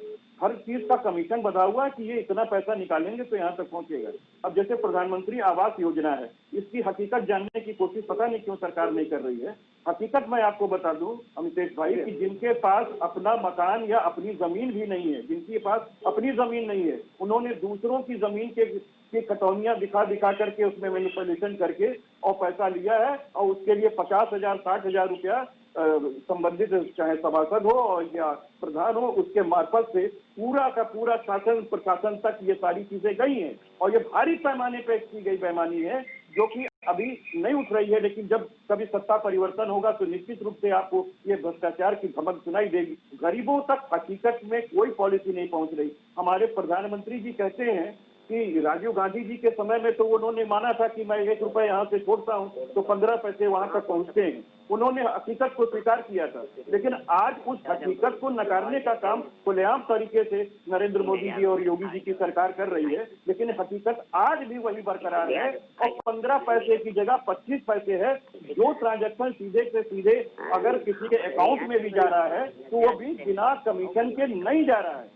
हर चीज का कमीशन बधा हुआ है कि ये इतना पैसा निकालेंगे तो यहाँ तक पहुंचेगा। अब जैसे प्रधानमंत्री आवास योजना है, इसकी हकीकत जानने की कोशिश पता नहीं क्यों सरकार नहीं कर रही है। हकीकत मैं आपको बता दूं अमितेश भाई कि जिनके पास अपना मकान या अपनी जमीन भी नहीं है, जिनके पास अपनी जमीन नहीं है, उन्होंने दूसरों की जमीन की कटौनियां दिखा करके उसमें मैनिपुलेशन करके और पैसा लिया है और उसके लिए 50,000 60,000 रुपया संबंधित चाहे सभासद हो और या प्रधान हो उसके मार्फत से पूरा का पूरा शासन प्रशासन तक ये सारी चीजें गई हैं और ये भारी पैमाने पे की गई बेईमानी है जो कि अभी नहीं उठ रही है, लेकिन जब कभी सत्ता परिवर्तन होगा तो निश्चित रूप से आपको ये भ्रष्टाचार की धमक सुनाई देगी। गरीबों तक हकीकत में कोई पॉलिसी नहीं पहुंच रही। हमारे प्रधानमंत्री जी कहते हैं कि राजीव गांधी जी के समय में तो उन्होंने माना था कि मैं 1 रुपए यहाँ से छोड़ता हूँ तो 15 पैसे वहां तक पहुंचते हैं, उन्होंने हकीकत को स्वीकार किया था। लेकिन आज उस हकीकत को नकारने का काम खुलेआम तरीके से नरेंद्र मोदी जी और योगी जी की सरकार कर रही है, लेकिन हकीकत आज भी वही बरकरार है और 15 पैसे की जगह 25 पैसे है। जो ट्रांजैक्शन सीधे से सीधे अगर किसी के अकाउंट में भी जा रहा है तो वो भी बिना कमीशन के नहीं जा रहा है।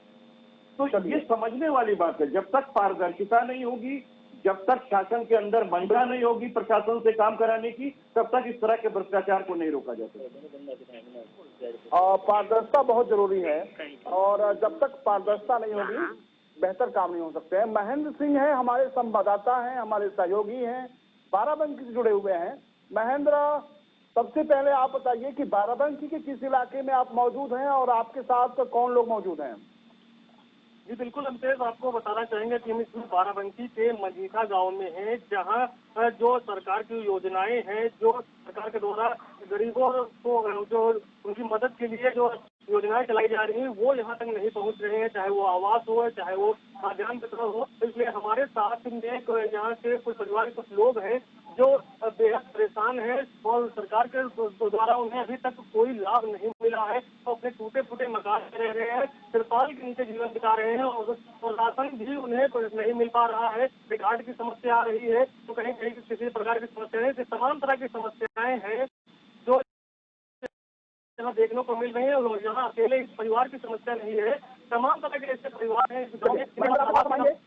तो ये समझने वाली बात है, जब तक पारदर्शिता नहीं होगी, जब तक शासन के अंदर महिला नहीं होगी प्रशासन से काम कराने की, तब तक इस तरह के भ्रष्टाचार को नहीं रोका जा सकता। पारदर्शिता बहुत जरूरी है और जब तक पारदर्शिता नहीं होगी बेहतर काम नहीं हो सकते हैं। महेंद्र सिंह है, हमारे संवाददाता हैं, हमारे सहयोगी हैं, बाराबंकी से जुड़े हुए हैं। महेंद्र, सबसे पहले आप बताइए कि बाराबंकी के किस इलाके में आप मौजूद हैं और आपके साथ कौन लोग मौजूद हैं? जी बिल्कुल अमितेश, आपको बताना चाहेंगे कि हम इस बाराबंकी के मजीठा गांव में हैं, जहां जो सरकार की योजनाएं हैं, जो सरकार के द्वारा गरीबों को जो उनकी मदद के लिए जो योजनाएं चलाई जा रही हैं वो यहाँ तक नहीं पहुँच रहे हैं, चाहे वो आवास हो चाहे वो खाद्यान्न वितरण हो। इसलिए हमारे साथ में यहाँ के कुछ परिवार कुछ लोग हैं जो बेहद परेशान है और सरकार के द्वारा उन्हें अभी तक कोई लाभ नहीं मिला है। तो अपने टूटे फूटे मकान में रह रहे हैं, तिरपाल के नीचे जीवन बिता रहे हैं और राशन भी उन्हें नहीं मिल पा रहा है। रिकार्ड की समस्या आ रही है तो कहीं कहीं किसी प्रकार की समस्या है, तमाम तरह की समस्याएं हैं जो यहाँ देखने को मिल रही है। और यहाँ अकेले इस परिवार की समस्या नहीं है, तमाम तरह के ऐसे परिवार हैं।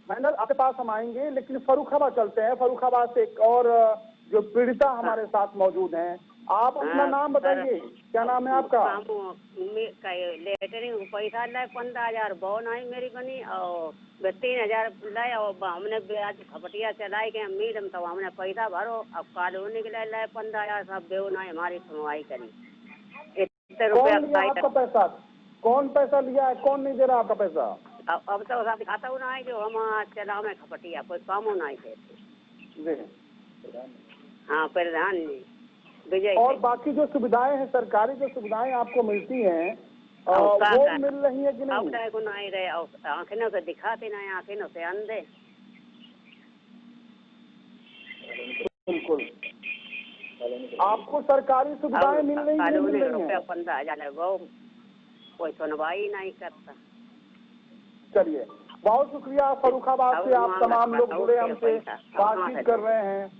महेंद्र, आपके पास हम आएंगे, लेकिन फर्रुखाबाद चलते हैं। फर्रुखाबाद से एक और जो पीड़िता हमारे साथ मौजूद हैं, आप अपना नाम बताइए, क्या नाम है आपका? लेटरिंग पैसा लाए 15,000 बॉन आई मेरी बनी और 3,000 लाए और हमने ब्याज खपटिया चलाई के मैडम तो हमने पैसा भरो। अब कॉलोनी के लिए लाए 15,000 सब बेवना हमारी सुनवाई करी। कौन लिया आपका पैसा? कौन पैसा लिया है? कौन नहीं दे रहा आपका पैसा? अब तो खाता ना है जो हम चला में खपटिया कोई काम ना है। हाँ प्रधान जी विजय। और बाकी जो सुविधाएं हैं, सरकारी जो सुविधाएं आपको मिलती हैं वो मिल रही है कि नहीं? अब को नहीं रहे, आंखें से दिखाते नहीं, आंखें से अंधे। बिल्कुल, आपको सरकारी सुविधाएं मिल रही है? रुपया 15,000 वो कोई सुनवाई नहीं करता। चलिए, बहुत शुक्रिया। फर्रुखाबाद से आप तमाम लोग जुड़े, हमसे बातचीत कर रहे हैं।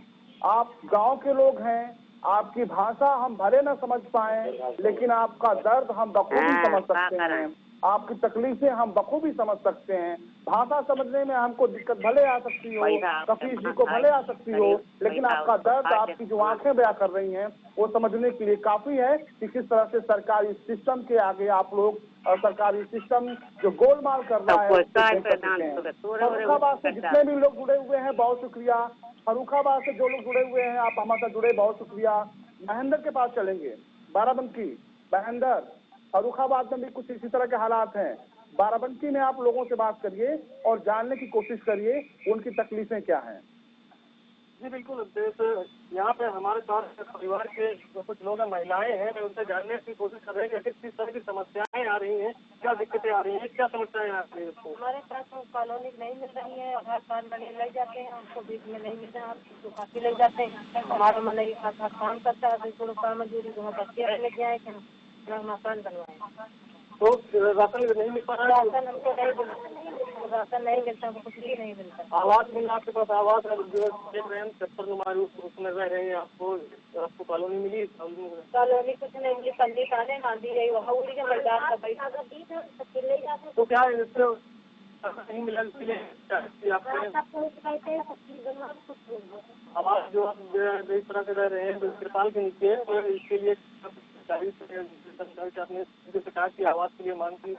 आप गांव के लोग हैं, आपकी भाषा हम भले न समझ पाए, लेकिन आपका दर्द हम बखूबी समझ सकते हैं, आपकी तकलीफें हम बखूबी समझ सकते हैं। भाषा समझने में हमको दिक्कत भले आ सकती हो, कपीश जी को भले आ सकती हो, लेकिन आपका दर्द, आपकी जो आंखें बयां कर रही हैं, वो समझने के लिए काफी है कि किस तरह से सरकारी सिस्टम के आगे आप लोग, सरकारी सिस्टम जो गोलमाल कर रहा है, फर्रुखाबाद से जितने भी लोग जुड़े हुए हैं बहुत शुक्रिया। फर्रुखाबाद से जो लोग जुड़े हुए हैं, आप हमारे साथ जुड़े, बहुत शुक्रिया। महेंद्र के पास चलेंगे, बाराबंकी। महेंद्र, फर्रुखाबाद में भी कुछ इसी तरह के हालात हैं, बाराबंकी में आप लोगों से बात करिए और जानने की कोशिश करिए उनकी तकलीफें क्या हैं। जी बिल्कुल, यहाँ पे हमारे साथ परिवार के जो कुछ लोग हैं, महिलाएं हैं, मैं उनसे जानने की कोशिश कर रहे हैं कि किस तरह की समस्याएं आ रही हैं, क्या दिक्कतें आ रही हैं, क्या समस्याएं आ रही हैं। हमारे पास कॉलोनी नहीं मिल रही है, आधार कार्ड बने ले जाते हैं, हमको बीच में नहीं मिल रहा, तो काफी ले जाते हैं। हमारा मन नहीं काम करता है, थोड़ा काम मजदूरी को बच्चे रखने के आए थे, मकान बनवाए तो राशन नहीं मिल पा रहा है, राशन हमको राशन नहीं मिलता, कुछ भी नहीं मिलता। आवास मिला आपके पास, आवास देख रहे हैं छप्पर नुमारी उसमें रह रहे हैं, आपको कॉलोनी मिली? कॉलोनी कुछ नहीं मिली, पल्ली ताने बांधी गई, वहाँ उड़ी के मैदान का पैसा तो क्या नहीं मिला, इसलिए आवास जो आप इस तरह से रह रहे हैं तिरपाल के नीचे, तो इसके लिए आपने सरकार की आवाज के लिए मांग की?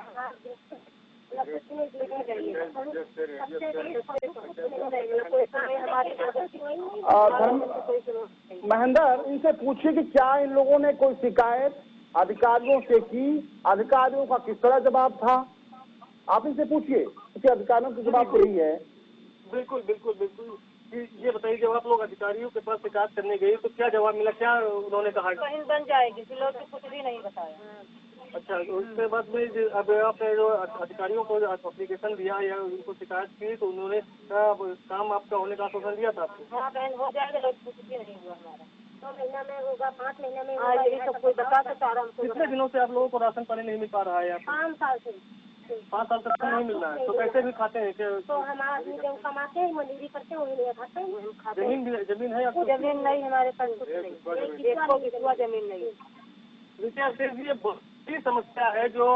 महेंद्र, इनसे पूछिए कि क्या इन लोगों ने कोई शिकायत अधिकारियों से की, अधिकारियों का किस तरह जवाब था, आप इनसे पूछिए क्योंकि अधिकारियों की जवाब यही है। बिल्कुल बिल्कुल बिल्कुल। ये बताइए, जब आप लोग अधिकारियों के पास शिकायत करने गए तो क्या जवाब मिला, क्या उन्होंने कहा? कहीं बन जाएगी, लोग कुछ भी नहीं बताया। अच्छा, उसके बाद में अब आपने जो अधिकारियों को एप्लीकेशन दिया या उनको शिकायत की तो उन्होंने काम आपका होने का आश्वासन दिया था आपको? हाँ बहन, हो जाएगा, लोग कुछ भी नहीं हुआ हमारा। 2 महीना में होगा, 5 महीने में होगा, ये सब कोई बता तो चाह रहा हमको। कितने दिनों से आप लोगों को राशन पानी नहीं मिल पा रहा है? 5 साल से। 5 साल तक नहीं मिल रहा है, तो कैसे भी खाते हैं? तो हमारा आदमी जब कमाते हैं, मजदूरी करते हैं, वही खाते हैं। जमीन है आपको? जमीन नहीं हमारे पास, कुछ नहीं, एक जमीन नहीं। ये बड़ी समस्या है जो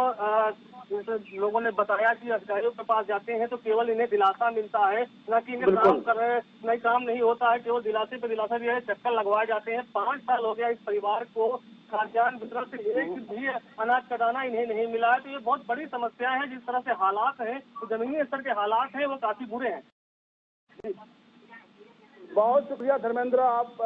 लोगों ने बताया कि अधिकारियों के पास जाते हैं तो केवल इन्हें दिलासा मिलता है, न कि इन्हें काम कर रहे हैं, नहीं काम नहीं होता है, केवल दिलासे पे दिलासा भी है, चक्कर लगवाए जाते हैं। 5 साल हो गया इस परिवार को खाद्यान्न वितरण से एक भी अनाज का दाना इन्हें नहीं मिला है। तो ये बहुत बड़ी समस्या है। जिस तरह से हालात हैं, जमीनी स्तर के हालात हैं, वो काफी बुरे हैं। बहुत शुक्रिया धर्मेंद्र, आप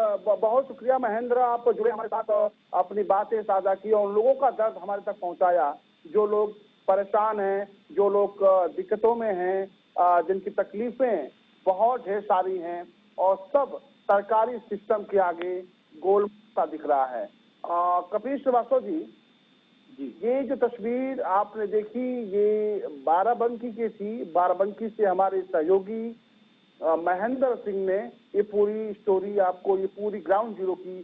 बहुत शुक्रिया महेंद्र, आप जुड़े हमारे साथ, अपनी बातें साझा की और लोगों का दर्द हमारे तक पहुंचाया। जो लोग परेशान हैं, जो लोग दिक्कतों में हैं, जिनकी तकलीफें बहुत ढेर सारी हैं और सब सरकारी सिस्टम के आगे गोल सा दिख रहा है। कपीश श्रीवास्तव जी, ये जो तस्वीर आपने देखी, ये बाराबंकी की थी। बाराबंकी से हमारे सहयोगी महेंद्र सिंह ने ये पूरी स्टोरी आपको, ये पूरी ग्राउंड जीरो की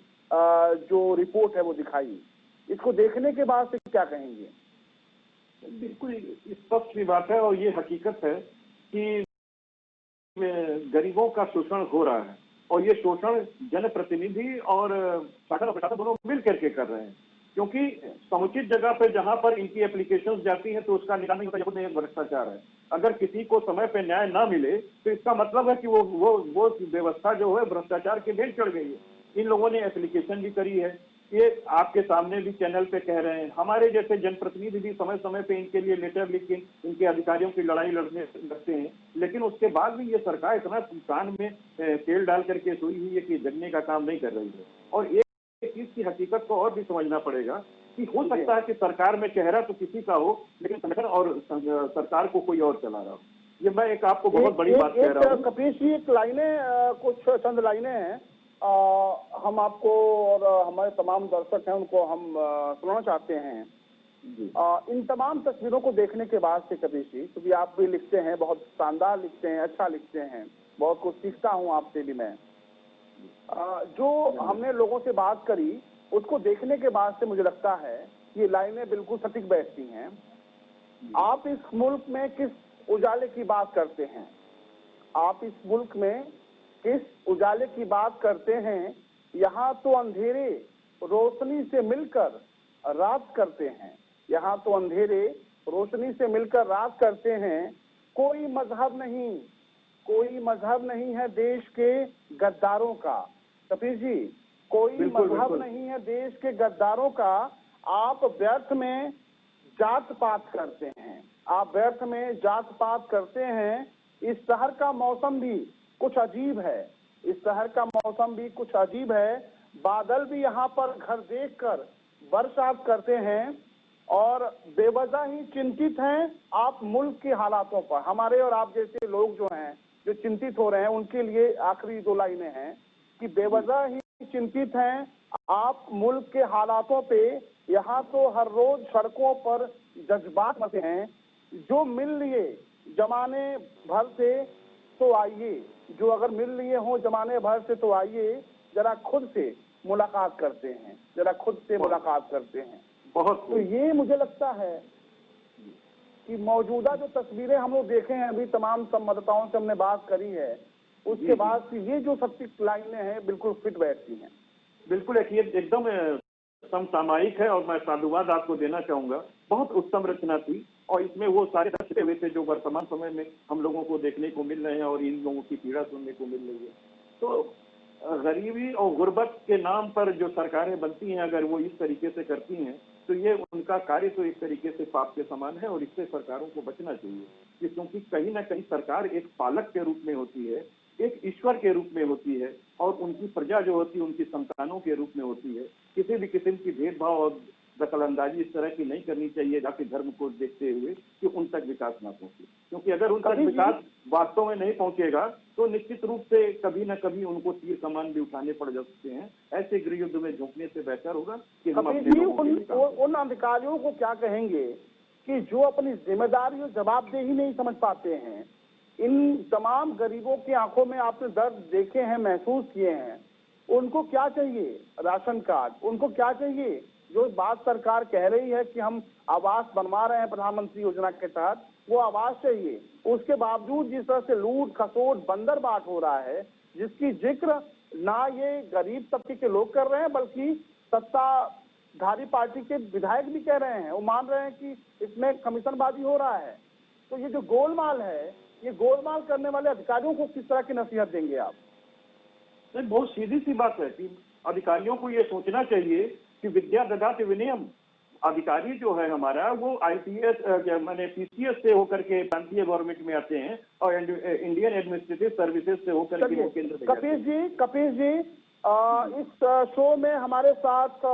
जो रिपोर्ट है वो दिखाई। इसको देखने के बाद से क्या कहेंगे? बिल्कुल स्पष्ट सी बात है और ये हकीकत है कि गरीबों का शोषण हो रहा है और ये शोषण जनप्रतिनिधि और शासन और प्रशासन दोनों मिल करके कर रहे हैं, क्योंकि समुचित जगह पर जहां पर इनकी एप्लीकेशंस जाती हैं तो उसका निदान नहीं होता, ये भ्रष्टाचार है। अगर किसी को समय पे न्याय ना मिले तो इसका मतलब है कि वो व्यवस्था जो है भ्रष्टाचार के भेंट चढ़ गई है। इन लोगों ने एप्लीकेशन भी करी है, ये आपके सामने भी चैनल पे कह रहे हैं। हमारे जैसे जनप्रतिनिधि भी समय समय पे इनके लिए लेटर लिख के इनके अधिकारियों की लड़ाई लड़ते हैं, लेकिन उसके बाद भी ये सरकार इतना कान में तेल डाल करके सोई हुई है कि जगने का काम नहीं कर रही है। और एक चीज की हकीकत को और भी समझना पड़ेगा कि हो सकता है कि सरकार में चेहरा तो किसी का हो, लेकिन संगठन और सरकार को कोई और चला रहा हो। ये मैं एक आपको बहुत बड़ी बात कह रहा हूँ। कपीश जी, एक लाइनें, कुछ चंद लाइनें हैं, हम आपको और हमारे तमाम दर्शक हैं उनको हम सुनाना चाहते हैं। इन तमाम तस्वीरों को देखने के बाद से कपीश जी, क्योंकि आप भी लिखते हैं, बहुत शानदार लिखते हैं, अच्छा लिखते हैं, बहुत कुछ सीखता हूँ आपसे भी मैं। जो हमने लोगों से बात करी उसको देखने के बाद से मुझे लगता है ये लाइनें बिल्कुल सटीक बैठती हैं। आप इस मुल्क में किस उजाले की बात करते हैं, आप इस मुल्क में किस उजाले की बात करते हैं यहाँ तो अंधेरे रोशनी से मिलकर रात करते हैं, यहाँ तो अंधेरे रोशनी से मिलकर रात करते हैं। कोई मजहब नहीं है देश के गद्दारों का। कपिल जी, कोई मजहब नहीं है देश के गद्दारों का। आप व्यर्थ में जात पात करते हैं, आप व्यर्थ में जात पात करते हैं। इस शहर का मौसम भी कुछ अजीब है, इस शहर का मौसम भी कुछ अजीब है। बादल भी यहाँ पर घर देखकर बरसात करते हैं और बेवजह ही चिंतित हैं आप मुल्क के हालातों पर। हमारे और आप जैसे लोग जो हैं, जो चिंतित हो रहे हैं, उनके लिए आखिरी 2 लाइनें हैं कि बेवजह ही चिंतित हैं आप मुल्क के हालातों पे। यहाँ तो हर रोज सड़कों पर जज्बात मचे हैं। जो मिल लिए जमाने भर से तो आइए, जो अगर मिल लिए हो जमाने भर से तो आइए, जरा खुद से मुलाकात करते हैं, जरा खुद से मुलाकात करते हैं। बहुत तो ये मुझे लगता है कि मौजूदा जो तस्वीरें हम लोग देखे हैं, अभी तमाम संवाददाताओं से हमने बात करी है, उसके बाद ये जो सबकी लाइनें हैं बिल्कुल फिट बैठती हैं। बिल्कुल, ये एकदम समसामयिक है और मैं साधुवाद आपको देना चाहूंगा। बहुत उत्तम रचना थी और इसमें वो सारे रचते हुए थे जो वर्तमान समय में हम लोगों को देखने को मिल रहे हैं और इन लोगों की पीड़ा सुनने को मिल रही है। तो गरीबी और गुर्बत के नाम पर जो सरकारें बनती हैं, अगर वो इस तरीके से करती हैं तो ये उनका कार्य तो एक तरीके से पाप के समान है और इससे सरकारों को बचना चाहिए। क्योंकि कहीं ना कहीं सरकार एक पालक के रूप में होती है, एक ईश्वर के रूप में होती है और उनकी प्रजा जो होती है उनकी संतानों के रूप में होती है। किसी भी किस्म की भेदभाव और दखलंदाजी इस तरह की नहीं करनी चाहिए जाति धर्म को देखते हुए कि उन तक विकास ना पहुंचे, क्योंकि अगर उन तक विकास वास्तव में नहीं पहुंचेगा तो निश्चित रूप से कभी न कभी उनको तीर कमान भी उठाने पड़ सकते हैं। ऐसे गृह युद्ध में झोंकने से बेहतर होगा कि हम अपने उन अधिकारियों को क्या कहेंगे कि जो अपनी जिम्मेदारी और जवाबदेही नहीं समझ पाते हैं। इन तमाम गरीबों की आंखों में आपने दर्द देखे हैं, महसूस किए हैं। उनको क्या चाहिए? Ration card. उनको क्या चाहिए? जो बात सरकार कह रही है कि हम आवास बनवा रहे हैं प्रधानमंत्री योजना के तहत, वो आवास चाहिए। उसके बावजूद जिस तरह से लूट खसोट बंदरबाट हो रहा है, जिसकी जिक्र ना ये गरीब तबके के लोग कर रहे हैं बल्कि सत्ताधारी पार्टी के विधायक भी कह रहे हैं। वो मान रहे हैं कि इसमें कमीशनबाजी हो रहा है। तो ये जो गोलमाल है, ये गोलमाल करने वाले अधिकारियों को किस तरह की नसीहत देंगे आप? बहुत सीधी सी बात है कि अधिकारियों को ये सोचना चाहिए कि विद्या ददाति विनयम। अधिकारी जो है हमारा वो IPS मैंने PCS से होकर के प्रांतीय गवर्नमेंट में आते हैं और इंडियन एडमिनिस्ट्रेटिव सर्विसेज से होकर के केंद्र। कपिल जी इस शो में हमारे साथ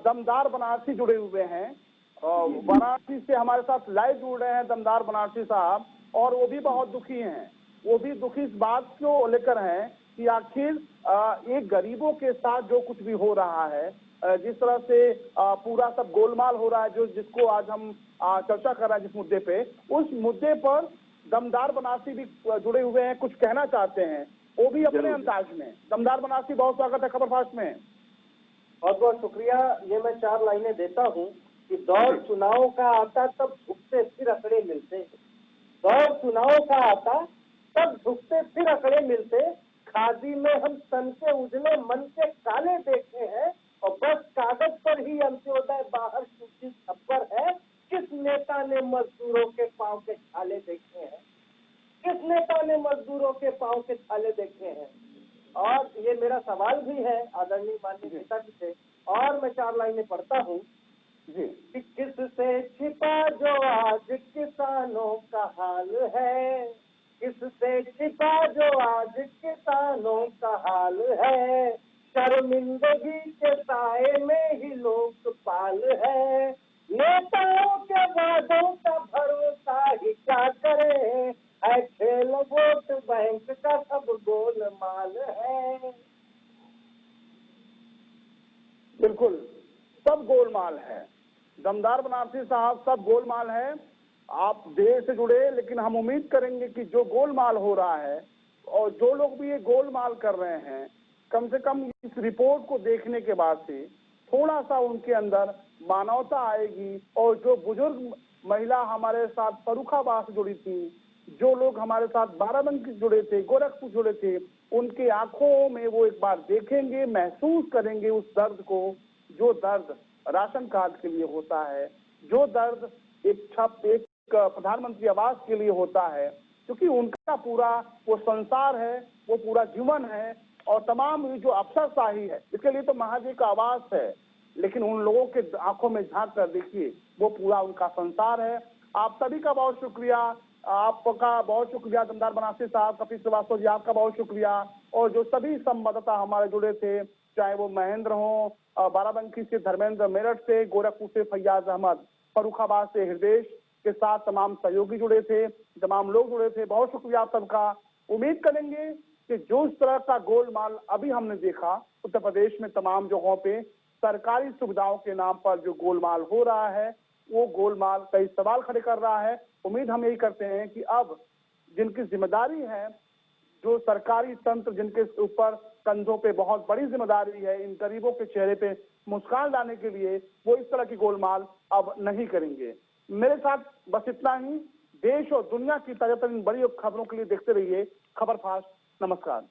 दमदार बनारसी जुड़े हुए हैं। वाराणसी से हमारे साथ लाइव जुड़ रहे हैं दमदार बनारसी साहब, और वो भी बहुत दुखी हैं। वो भी दुखी इस बात को लेकर हैं कि आखिर एक गरीबों के साथ जो कुछ भी हो रहा है, जिस तरह से पूरा सब गोलमाल हो रहा है, जो जिसको आज हम चर्चा कर रहे हैं जिस मुद्दे पे, उस मुद्दे पर दमदार बनारसी भी जुड़े हुए हैं, कुछ कहना चाहते हैं वो भी अपने अंदाज में। दमदार बनारसी, बहुत स्वागत है खबर फास्ट में। बहुत बहुत शुक्रिया। ये मैं 4 लाइनें देता हूँ कि दौर चुनाव का आता तब झुकते फिर अकड़े मिलते। दौर चुनाव का आता तब झुकते फिर अकड़े मिलते। खादी में हम तन के उजले मन के काले देखे हैं और बस कागज पर ही अंत्योदय बाहर सूची छप्पर है। किस नेता ने मजदूरों के पांव के छाले देखे हैं? किस नेता ने मजदूरों के पांव के छाले देखे हैं? और ये मेरा सवाल भी है आदरणीय माननीय नेताजी से, और मैं 4 लाइनें पढ़ता हूँ कि किससे छिपा जो आज किसानों का हाल है, किससे छिपा जो आज किसानों का हाल है। शर्मिंदगी के साए में ही लोकपाल है। नेताओं के वादों का भरोसा ही क्या करे, है खेल वोट बैंक का सब गोलमाल है। बिल्कुल सब गोलमाल है दमदार बनारसी साहब, सब गोलमाल है। आप देर से जुड़े, लेकिन हम उम्मीद करेंगे कि जो गोलमाल हो रहा है और जो लोग भी ये गोलमाल कर रहे हैं, कम से कम इस रिपोर्ट को देखने के बाद से थोड़ा सा उनके अंदर मानवता आएगी। और जो बुजुर्ग महिला हमारे साथ फर्रुखाबाद से जुड़ी थी, जो लोग हमारे साथ बाराबंकी जुड़े थे, गोरखपुर जुड़े थे, उनके आंखों में वो एक बार देखेंगे, महसूस करेंगे उस दर्द को, जो दर्द राशन कार्ड के लिए होता है, जो दर्द एक प्रधानमंत्री आवास के लिए होता है, क्योंकि उनका पूरा वो संसार है, वो पूरा जीवन है, और तमाम जो अफसरशाही है, इसके लिए तो महाजी का आवास है, लेकिन उन लोगों के आंखों में झांक कर देखिए, वो पूरा उनका संसार है। आप सभी का बहुत शुक्रिया, आपका बहुत शुक्रिया दमदार बनारसी साहब, कपिल श्रीवास्तव जी, आपका बहुत शुक्रिया, और जो सभी संवाददाता हमारे जुड़े थे, चाहे वो महेंद्र हो, बाराबंकी से धर्मेंद्र, मेरठ से, गोरखपुर से फैयाज अहमद, फर्रुखाबाद से हृदय के साथ तमाम सहयोगी जुड़े थे, तमाम लोग जुड़े थे, बहुत शुक्रिया आप सबका। उम्मीद करेंगे कि जो इस तरह का गोलमाल अभी हमने देखा उत्तर प्रदेश में तमाम जगहों पे सरकारी सुविधाओं के नाम पर जो गोलमाल हो रहा है, वो गोलमाल कई सवाल खड़े कर रहा है। उम्मीद हम यही करते हैं कि अब जिनकी जिम्मेदारी है, जो सरकारी तंत्र जिनके ऊपर कंधों पे बहुत बड़ी जिम्मेदारी है इन गरीबों के चेहरे पे मुस्कान लाने के लिए, वो इस तरह की गोलमाल अब नहीं करेंगे। मेरे साथ बस इतना ही। देश और दुनिया की ताजा तरीन बड़ी खबरों के लिए देखते रहिए खबर फास्ट। नमस्कार।